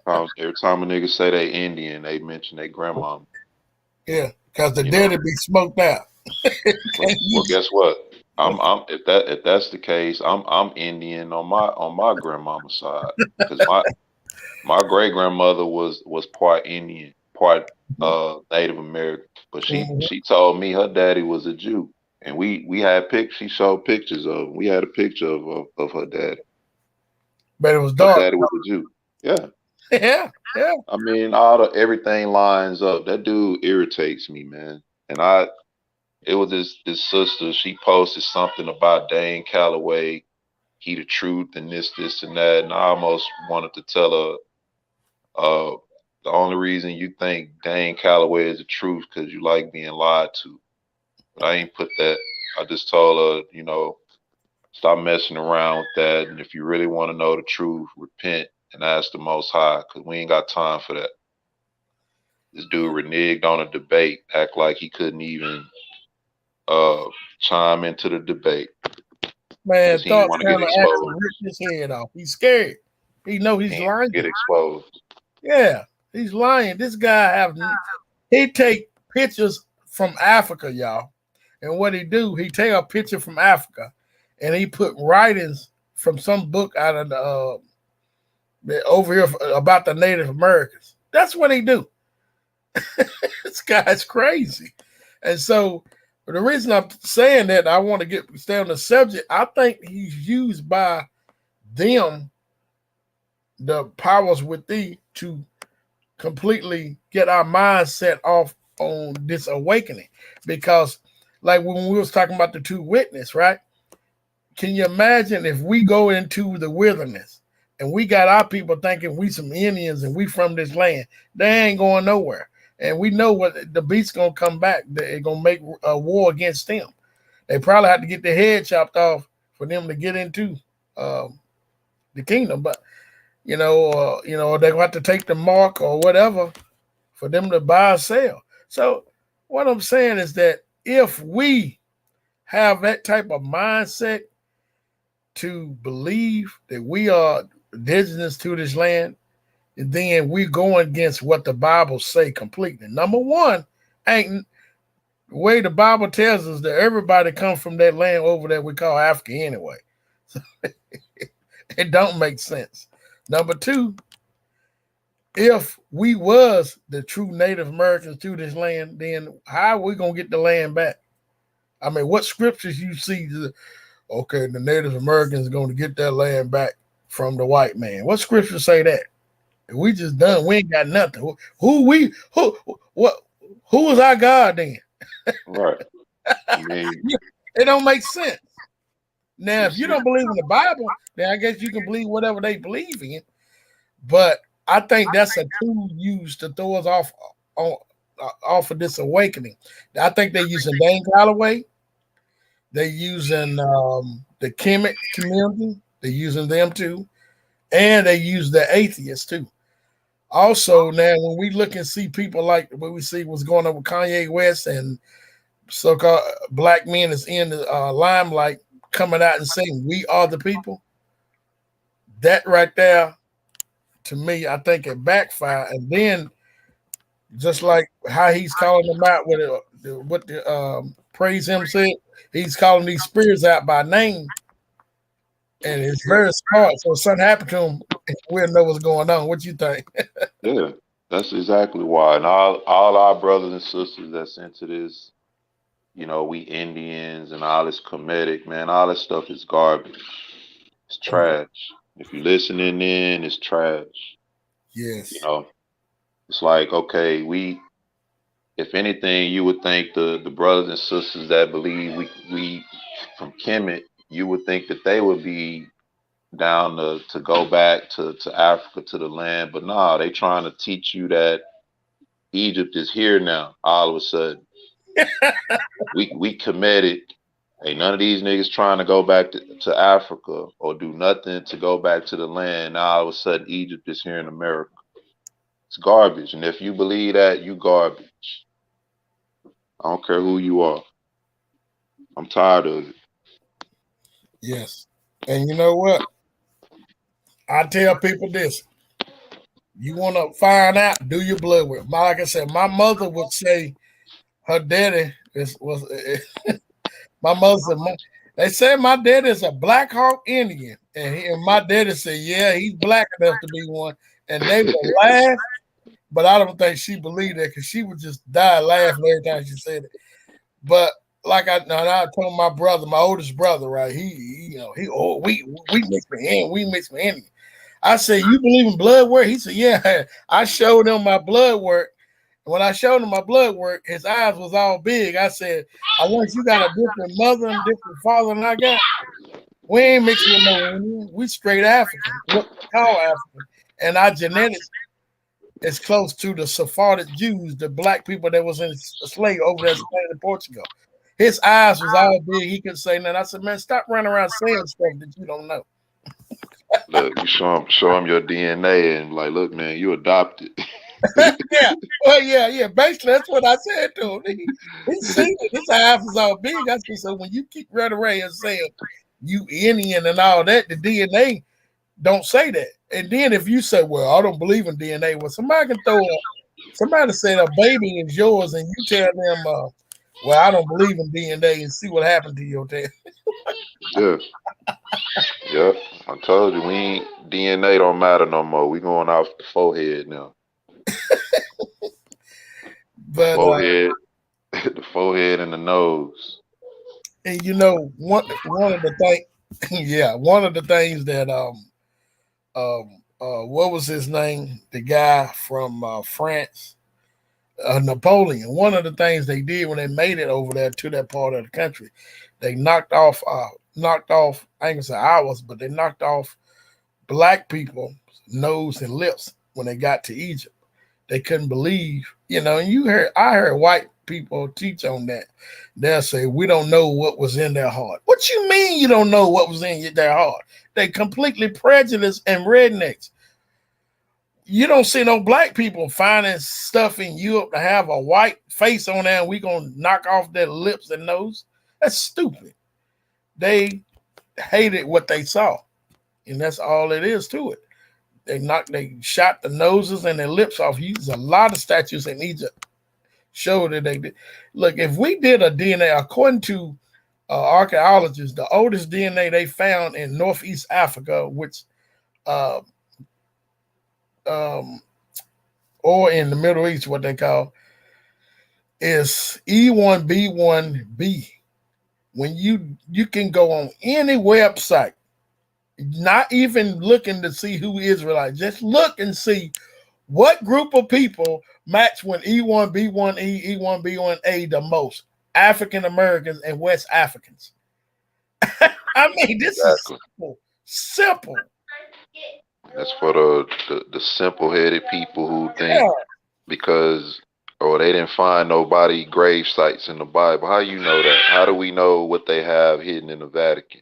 Every time a nigga say they Indian, they mention their grandmama. Yeah, because the You know. daddy be smoked out. Well, guess what? I'm if that's the case, I'm Indian on my grandmama's side because my great grandmother was part Indian, part Native American. But Mhm. she told me her daddy was a Jew, and we had she showed pictures of him. We had a picture of her daddy. But it was Her dark. daddy was a Jew. Yeah, Yeah, yeah. I mean, everything lines up. That dude irritates me, man. And it was this sister. She posted something about Dane Calloway. He the truth and this and that. And I almost wanted to tell her, the only reason you think Dane Calloway is the truth because you like being lied to. But I ain't put that. I just told her, stop messing around with that. And if you really want to know the truth, repent and ask the Most High because we ain't got time for that. This dude reneged on a debate, act like he couldn't even uh chime into the debate because Man, he didn't thought want to get trying to actually exposed. rip his head off. He's scared. He know He he's didn't want to lying. get exposed. Yeah, he's lying. This guy he take pictures from Africa, y'all. And what he do, he take a picture from Africa and he put writings from some book out of over here about the Native Americans. That's what he do. This guy's crazy. And so the reason I'm saying that I want to stay on the subject, I think he's used by them, the powers with thee, to completely get our mindset off on this awakening. Because like when we was talking about the two witnesses, right? Can you imagine if we go into the wilderness and we got our people thinking we some Indians and we from this land? They ain't going nowhere. And we know what the beast's gonna come back. They're gonna make a war against them. They probably have to get their head chopped off for them to get into um, the kingdom. But they're gonna have to take the mark or whatever for them to buy or sell. So what I'm saying is that if we have that type of mindset to believe that we are indigenous to this land, and then we go against what the Bible say completely. Number one, ain't the way the Bible tells us that everybody comes from that land over there we call Africa anyway. So it don't make sense. Number two, if we was the true Native Americans to this land, then how are we gonna get the land back? I mean, what scriptures you see? Okay, the Native Americans are going to get that land back from the white man. What scriptures say that? We just done. We ain't got nothing. Who is our God then? Right. I mean, It don't make sense. Now, if it's, you don't believe in the Bible, then I guess you can believe whatever they believe in. But I think that's a tool used to throw us on off of this awakening. I think they're using Dane Calloway. They're using the Kemet community. They're using them too. And they use the atheists too. Also, now when we look and see people like what we see what's going on with Kanye West and so-called black men is in the limelight coming out and saying we are the people, that right there, to me, I think it backfired. And then just like how he's calling them out with what the praise him said, he's calling these spirits out by name, and it's very smart. So if something happened to him, we'll know what's going on. What you think? yeah, that's exactly why. And all our brothers and sisters that's into this, we Indians and all this comedic, man, all this stuff is garbage. It's Oh yeah, trash. If you're listening in, it's trash. You yes, know, it's like, okay, if anything, you would think the brothers and sisters that believe we from Kemet, you would think that they would be down to go back to Africa to the land, but nah, they trying to teach you that Egypt is here now. All of a sudden, we committed. Ain't none of these niggas trying to go back to Africa or do nothing to go back to the land. Now all of a sudden, Egypt is here in America. It's garbage, and if you believe that, you garbage. I don't care who you are. I'm tired of it. yes. And you know what? I tell people this: you want to find out, do your blood work. Like I said, my mother would say her daddy was my mother said, they said my daddy is a Black Hawk Indian. And my daddy said, yeah, he's black enough to be one. And they would laugh, but I don't think she believed that because she would just die laughing every time she said it. But like I told my brother, my oldest brother, right? We mix with Indian. I said, you believe in blood work? He said, yeah. I showed him my blood work. When I showed him my blood work, his eyes was all big. I said, unless you got a different mother and different father than I got, we ain't mixing with no Indian. We straight African, what we call African. And our genetics is close to the Sephardic Jews, the black people that was in slave over there in Portugal. His eyes was all big. He could say nothing. I said, man, stop running around saying stuff that you don't know. Look, you show him your DNA and like, look, man, you adopted. Yeah, well, yeah. Basically, that's what I said to him. He seen it. His eyes was all big. I said, so when you keep running around and saying you Indian and all that, the DNA don't say that. And then if you say, well, I don't believe in DNA, well, somebody said a baby is yours, and you tell them, well, I don't believe in DNA, and see what happened to your tail. Yeah, yep. I told you we ain't DNA don't matter no more. We going off the forehead now. The But forehead, the forehead and the nose. and one of the things, yeah, one of the things that what was his name? The guy from France, Napoleon. One of the things they did when they made it over there to that part of the country, they knocked off. I ain't gonna say ours, but they knocked off black people's nose and lips when they got to Egypt. They couldn't believe, and I heard white people teach on that. They'll say, we don't know what was in their heart. What you mean you don't know what was in their heart? They completely prejudiced and rednecks. You don't see no black people finding stuff in Europe to have a white face on there and we gonna knock off their lips and nose. That's stupid. They hated what they saw, and that's all it is to it. They shot the noses and their lips off. There's a lot of statues in Egypt show that they did. Look, if we did a DNA, according to archaeologists, the oldest DNA they found in Northeast Africa, which uh, um, or in the Middle East, what they call, is E1B1B. When you can go on any website, not even looking to see who Israelite, just look and see what group of people match with E1B1E, E1B1A the most. African Americans and West Africans. I mean, this is Exactly. simple. Simple. That's for the simple headed people who think Yeah. because they didn't find nobody grave sites in the Bible. How you know that? How do we know what they have hidden in the Vatican?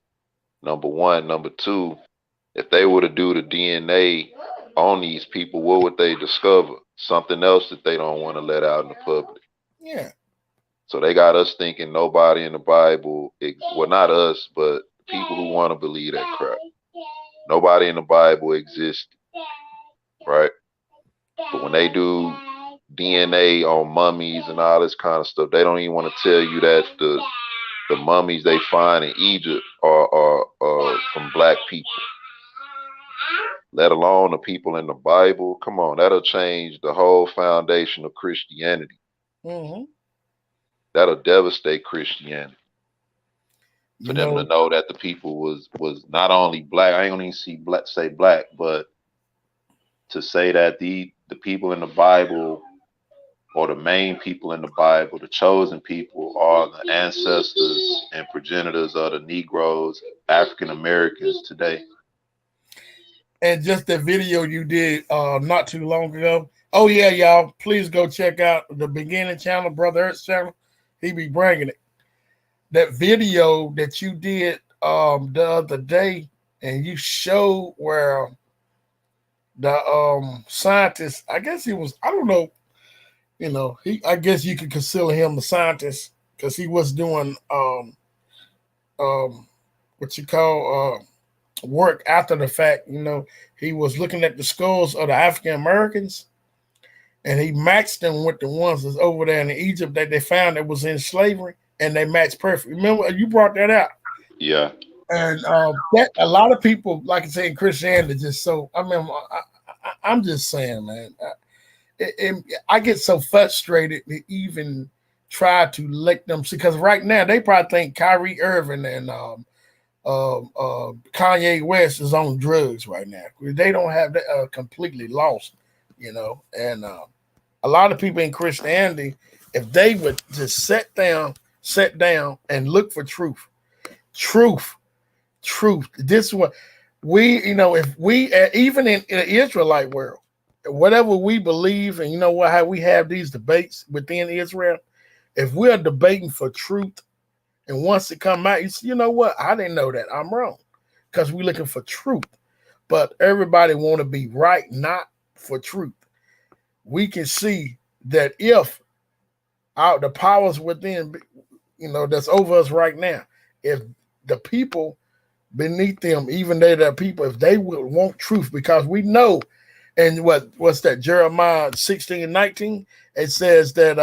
Number one. Number two, if they were to do the DNA on these people, what would they discover? Something else that they don't want to let out in the public. Yeah. So they got us thinking nobody in the Bible, well, not us, but people who want to believe that crap. Nobody in the Bible existed, right? But when they do DNA on mummies and all this kind of stuff, they don't even want to tell you that the mummies they find in Egypt are from black people, let alone the people in the Bible. Come on, that'll change the whole foundation of Christianity. Mm-hmm. That'll devastate Christianity. For You them to know, know that the people was not only black. I ain't gonna even say black, but to say that the people in the Bible or the main people in the Bible, the chosen people, are the ancestors and progenitors of the Negroes, African Americans today. and just the video you did not too long ago. Oh yeah, y'all, please go check out the beginning channel, Brother Earth's channel. He be bringing it. That video that you did the other day, and you showed where the scientist, I guess he was, I don't know, he, I guess you could consider him a scientist because he was doing um what you call work after the fact. He was looking at the skulls of the African Americans, and he matched them with the ones that's over there in Egypt that they found that was in slavery, and they matched perfect. Remember, you brought that out. Yeah. And that a lot of people, like I say, in Christianity, just so. I mean, I'm just saying, man. I get so frustrated to even try to let them see, because right now they probably think Kyrie Irving and Kanye West is on drugs right now. They don't have that completely lost. And a lot of people in Christianity, if they would just sit down and look for truth, truth. This is what if we even in the Israelite world, whatever we believe, and how we have these debates within Israel, if we're debating for truth, and once it come out, you know what? I didn't know that. I'm wrong, because we're looking for truth. But everybody want to be right, not for truth. We can see that if the powers within, that's over us right now, if the people beneath them, even they that people, if they will want truth, because we know, and what's that, Jeremiah 16:19, it says that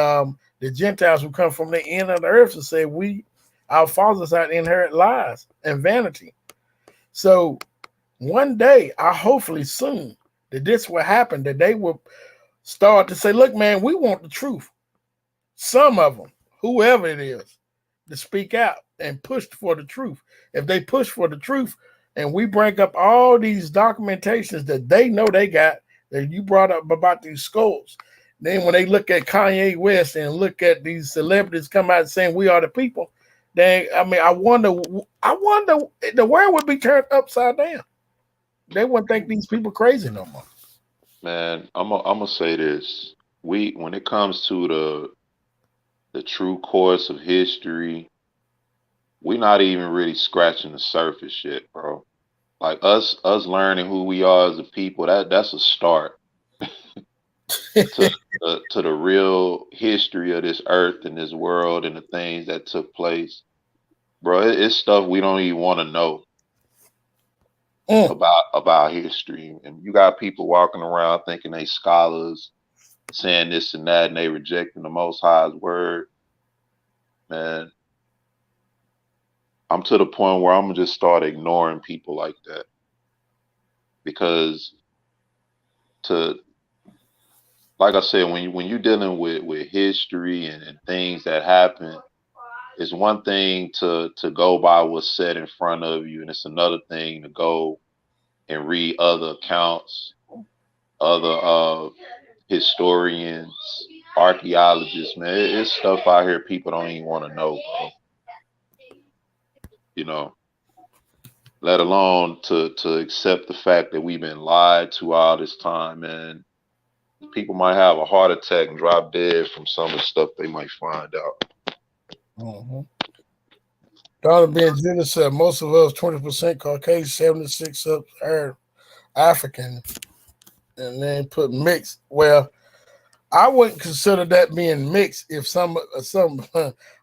the Gentiles will come from the end of the earth and say, our fathers had inherit lies and vanity. So one day, hopefully soon, that this will happen, that they will start to say, look, man, we want the truth. Some of them, whoever it is, to speak out and push for the truth. If they push for the truth, And we bring up all these documentations that they know they got that you brought up about these skulls. Then when they look at Kanye West and look at these celebrities come out saying we are the people, then I mean I wonder the world would be turned upside down. They wouldn't think these people crazy no more. Man, I'm gonna say this. When it comes to the true course of history, we're not even really scratching the surface yet, bro. Like us learning who we are as a people, that's a start to to the real history of this earth and this world and the things that took place, bro. It's stuff we don't even want to know Mm, about history, and you got people walking around thinking they scholars, saying this and that, and they rejecting the Most High's word. Man, I'm to the point where I'm gonna just start ignoring people like that because to like I said, when you're dealing with history and things that happen, it's one thing to go by what's said in front of you, and it's another thing to go and read other accounts, other historians, archaeologists. Man, it's stuff out here people don't even want to know, bro. You know, let alone to accept the fact that we've been lied to all this time, man. People might have a heart attack and drop dead from some of the stuff they might find out. mhm. Donna Ben Jenner said most of us 20% Caucasian, 76 up are African, and then put mixed. Well, I wouldn't consider that being mixed if some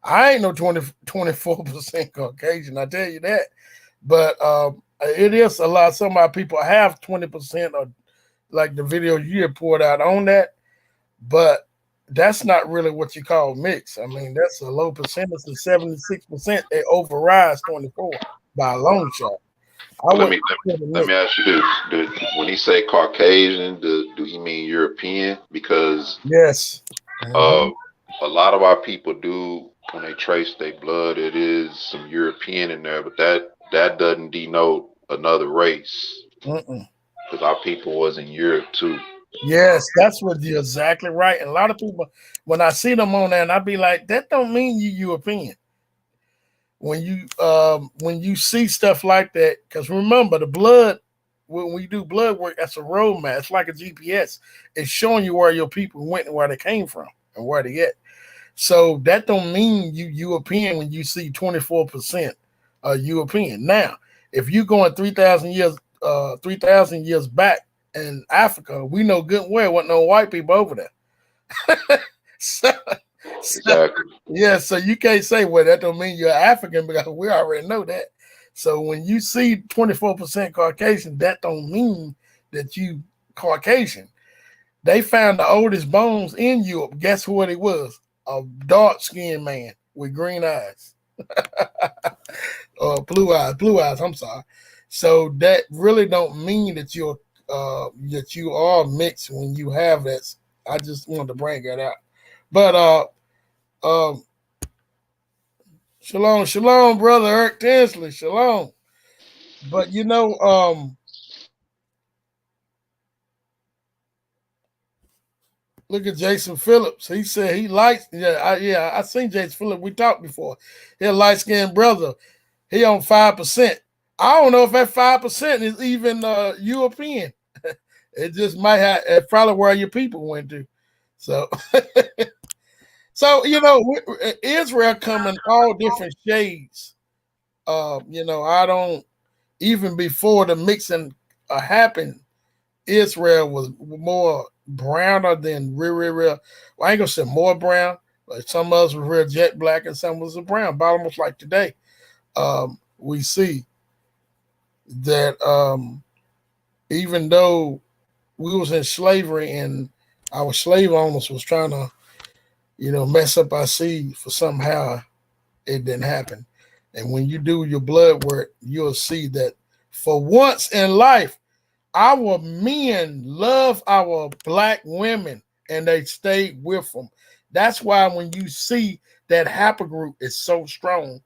I ain't no 24% Caucasian, I tell you that. But it is a lot. Some of our people have 20% or like the video you had poured out on that, but that's not really what you call mix. I mean, that's a low percentage of 76%. It overrides 24 by a long shot. I Let wouldn't me let consider me, let mix. me ask you this: when he say Caucasian, do he mean European? Because Yes. uh, Mhm. a lot of our people do when they trace their blood, it is some European in there, but that doesn't denote another race Mm-mm. because our people was in Europe too. Yes, that's what you're exactly right. And a lot of people, when I see them on there, and I be like, that don't mean you European. When you see stuff like that, because remember the blood, when we do blood work, that's a roadmap. It's like a GPS. It's showing you where your people went and where they came from and where they at. So that don't mean you European when you see 24% European. Now, if you going 3,000 years back in Africa, we know good and well wasn't no white people over there. so, so Exactly, yeah, so you can't say, well, that don't mean you're African because we already know that. So when you see 24% Caucasian, that don't mean that you Caucasian. They found the oldest bones in Europe. Guess what it was? A dark skinned man with green eyes. Blue eyes, I'm sorry. So that really don't mean that you are mixed when you have that. I just wanted to bring that out. But um shalom, shalom, brother Eric Tinsley, shalom. But look at Jason Phillips. He said he likes. I seen Jason Phillips. We talked before. He a light skinned brother. He on 5%. I don't know if that 5% is even European. It just might have. It's probably where your people went to. So, so Israel come in all different shades. I don't even before the mixing happened. Israel was more browner than real. Well, I ain't gonna say more brown, but some of us were real jet black and some was a brown, but almost like today. We see that even though we was in slavery and our slave owners was trying to, mess up our seed for somehow it didn't happen. And when you do your blood work, you'll see that for once in life, our men love our black women and they stayed with them. That's why when you see that haplogroup is so strong,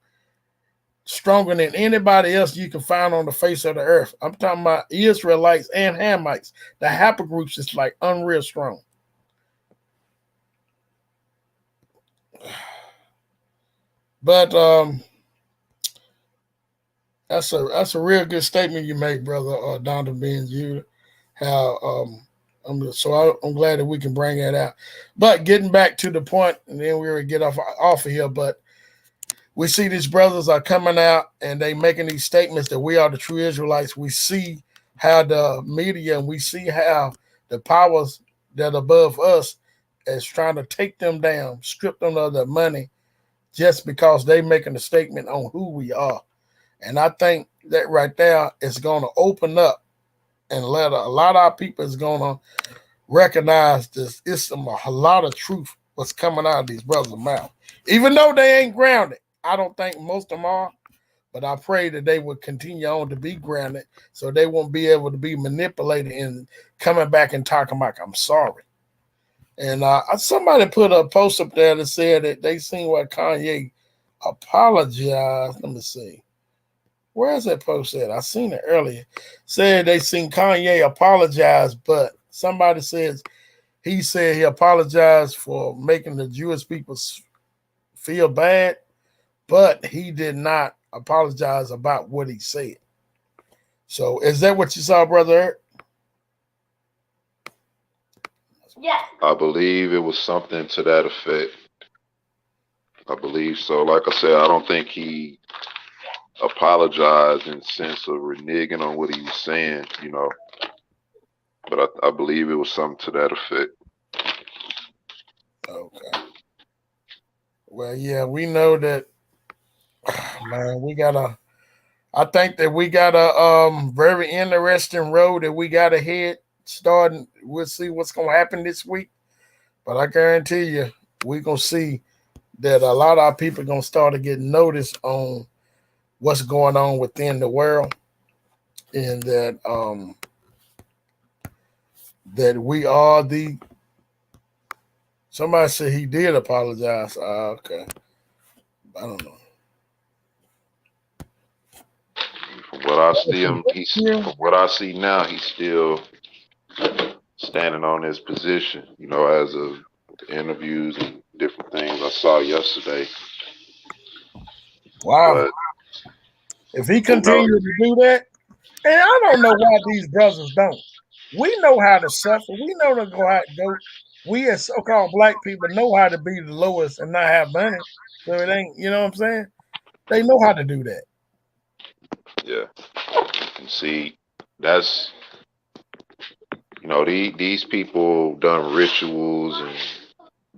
stronger than anybody else you can find on the face of the earth. I'm talking about Israelites and Hamites. The haplogroups is like unreal strong. But that's a real good statement you make, brother Donald Benz. You how I'm glad that we can bring that out. But getting back to the point, and then we will get off of here. But we see these brothers are coming out and they making these statements that we are the true Israelites. We see how the media and we see how the powers that are above us is trying to take them down, strip them of their money just because they making a statement on who we are. And I think that right there is going to open up and let a lot of our people is going to recognize this. It's a lot of truth what's coming out of these brothers' mouth. Even though they ain't grounded, I don't think most of them are, but I pray that they will continue on to be grounded so they won't be able to be manipulated and coming back and talking like I'm sorry. And somebody put a post up there that said that they seen what Kanye apologized. Let me see. Where is that post at? I seen it earlier. Said they seen Kanye apologize, but somebody says he said he apologized for making the Jewish people feel bad, but he did not apologize about what he said. So is that what you saw, brother Eric? I believe it was something to that effect. I believe so. Like I said, I don't think he apologized in the sense of reneging on what he was saying, but I believe it was something to that effect. Okay. Well, yeah, we know that, man, I think that we got a very interesting road that we got ahead starting. We'll see what's gonna happen this week. But I guarantee you, we're gonna see that a lot of our people are gonna start to get notice on what's going on within the world, and that we are the. Somebody said he did apologize. Okay, I don't know. From what I see Yeah. from what I see now, he's still standing on his position. As of the interviews and different things I saw yesterday. Wow. But If he who knows? continues to do that, and I don't know why these brothers don't. We know how to suffer. We know to go out go. We as so-called black people know how to be the lowest and not have money. So it ain't, you know what I'm saying? They know how to do that. Yeah, and see, that's these people done rituals and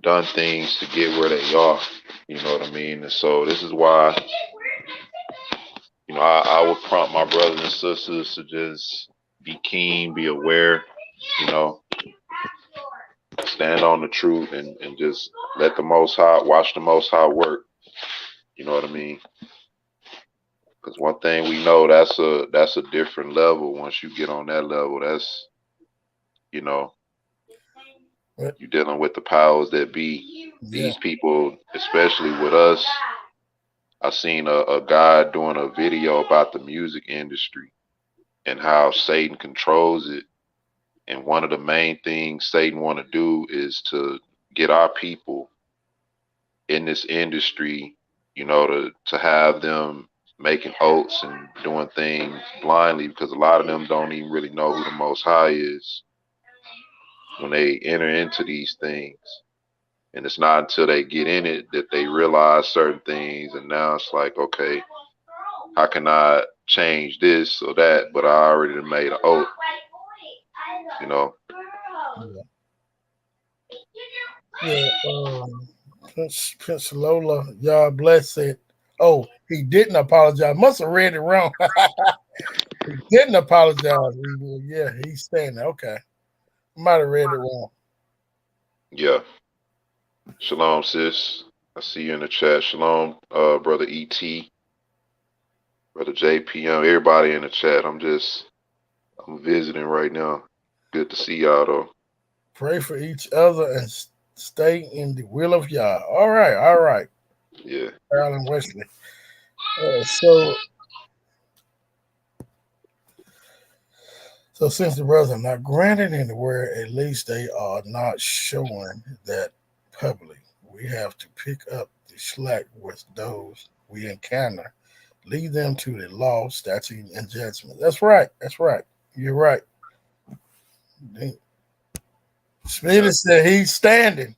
done things to get where they are. You know what I mean? And so this is why I would prompt my brothers and sisters to just be keen, be aware, you know, stand on the truth and just let the Most High, watch the Most High work. You know what I mean? Because one thing we know, that's a different level. Once you get on that level, that's, you know, you're dealing with the powers that be. Yeah. These people, especially with us, I seen a guy doing a video about the music industry and how Satan controls it. And one of the main things Satan want to do is to get our people in this industry, to have them making oaths and doing things blindly because a lot of them don't even really know who the Most High is when they enter into these things. And it's not until they get in it that they realize certain things. And now it's like, okay, how can I change this or that? But I already made an oath, you know. Yeah. Yeah. Prince Lola, y'all bless it. Oh, he didn't apologize. Must have read it wrong. He didn't apologize. Yeah, he's saying that. Okay. Might have read it wrong. Yeah. Shalom, sis. I see you in the chat. Shalom, brother ET, brother JPM, everybody in the chat. I'm visiting right now. Good to see y'all though. Pray for each other and stay in the will of Yah. All right. Yeah. Carolyn Wesley. So since the brothers are not granted in the word, at least they are not showing that public. We have to pick up the slack with those we encounter, lead them to the law, statute, and judgment. That's right. That's right. You're right. Yeah. Spirit said he's standing.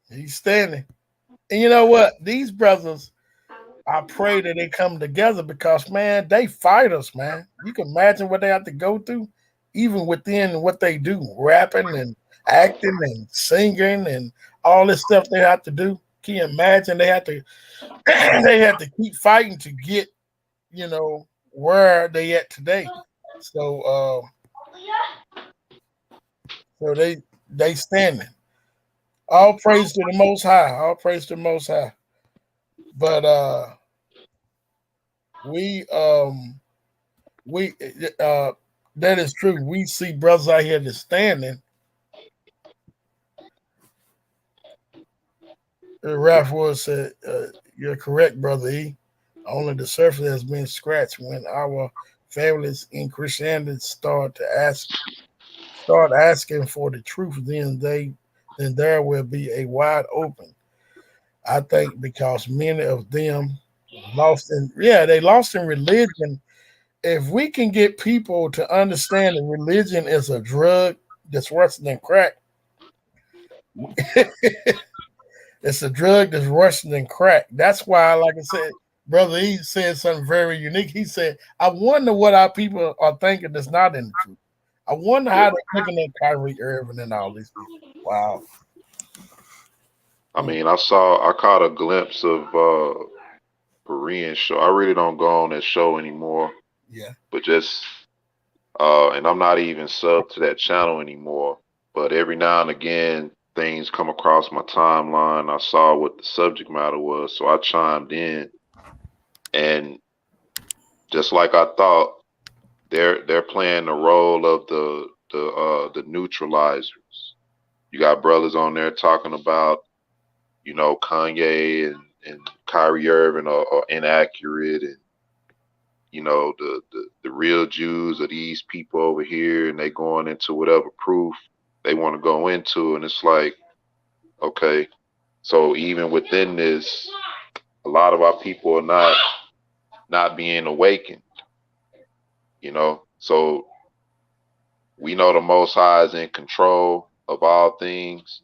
He's standing. And you know what? These brothers, I pray that they come together because man, they fight us, man. You can imagine what they have to go through, even within what they do, rapping and acting and singing and all this stuff they have to do. Can you imagine they have to they have to keep fighting to get, where they at today. So so they standing. All praise to the most high. All praise to the most high. But we we that is true. We see brothers out here that's standing. Ralph was said, "You're correct, brother E. Only the surface has been scratched. When our families in Christianity start asking for the truth, then there will be a wide open. I think because many of them they lost in religion. If we can get people to understand that religion is a drug that's worse than crack, it's a drug that's worse than crack. That's why, like I said, brother, he said something very unique. He said, "I wonder what our people are thinking that's not in the truth. I wonder Yeah. how they're looking at Kyrie Irving and all these people." Wow. I Mm, mean, I caught a glimpse of Korean show. I really don't go on that show anymore, yeah. but just and I'm not even sub to that channel anymore. But every now and again, things come across my timeline. I saw what the subject matter was, so I chimed in, and just like I thought, they're playing the role of the neutralizers. You got brothers on there talking about Kanye and Kyrie Irving are inaccurate, and the real Jews are these people over here, and they going into whatever proof they want to go into, and it's like, okay, so even within this, a lot of our people are not being awakened, so we know the Most High is in control of all things,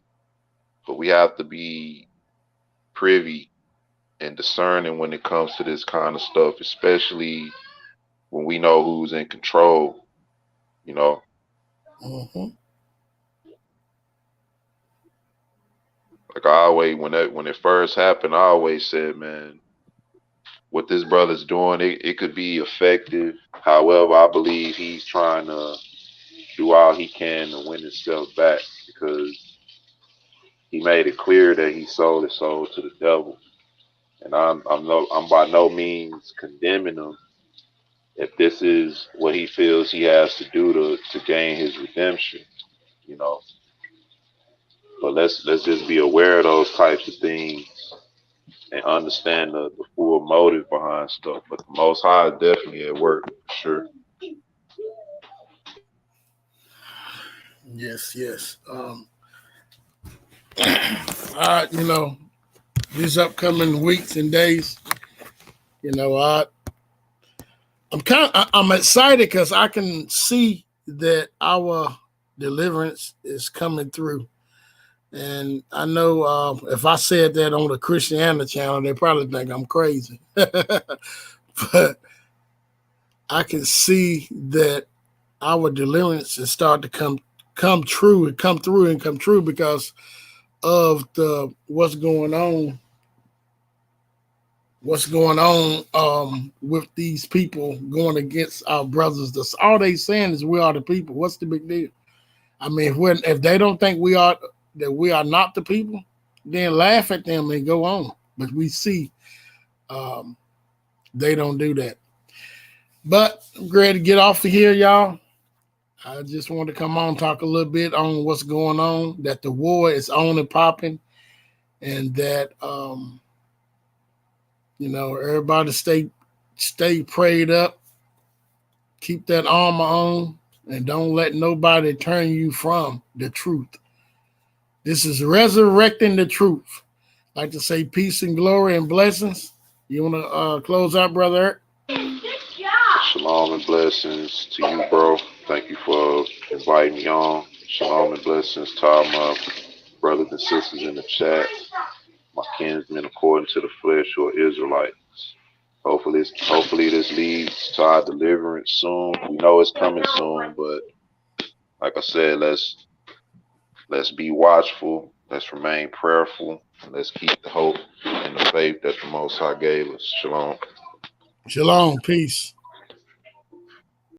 but we have to be privy and discerning when it comes to this kind of stuff, especially when we know who's in control, you know. Hmm. Like I always, when it first happened, I always said, man, what this brother's doing, it could be effective. However, I believe he's trying to do all he can to win himself back because he made it clear that he sold his soul to the devil. And I'm by no means condemning him if this is what he feels he has to do to gain his redemption, you know. But let's just be aware of those types of things and understand the full motive behind stuff. But the Most High is definitely at work for sure. Yes, yes. You know, these upcoming weeks and days, you know, I'm excited because I can see that our deliverance is coming through. And I know if I said that on the Christianity channel, they probably think I'm crazy. But I can see that our deliverance is starting to come true and come through and come true because of the what's going on with these people going against our brothers. That's all they saying is we are the people. What's the big deal? I mean, if they don't think we are not the people, then laugh at them and go on. But we see um, they don't do that. But I'm ready to get off of here, y'all. I just want to come on talk a little bit on what's going on. That the war is on and popping, and that Everybody stay prayed up, keep that armor on, and don't let nobody turn you from the truth. This is resurrecting the truth. I'd like to say peace and glory and blessings. You want to close out, brother Eric? Shalom and blessings to you, bro. Thank you for inviting me on. Shalom and blessings to all my brothers and sisters in the chat, my kinsmen according to the flesh or Israelites. Hopefully this leads to our deliverance soon. We know it's coming soon, but like I said, let's be watchful. Let's remain prayerful. And let's keep the hope and the faith that the Most High gave us. Shalom. Shalom, peace.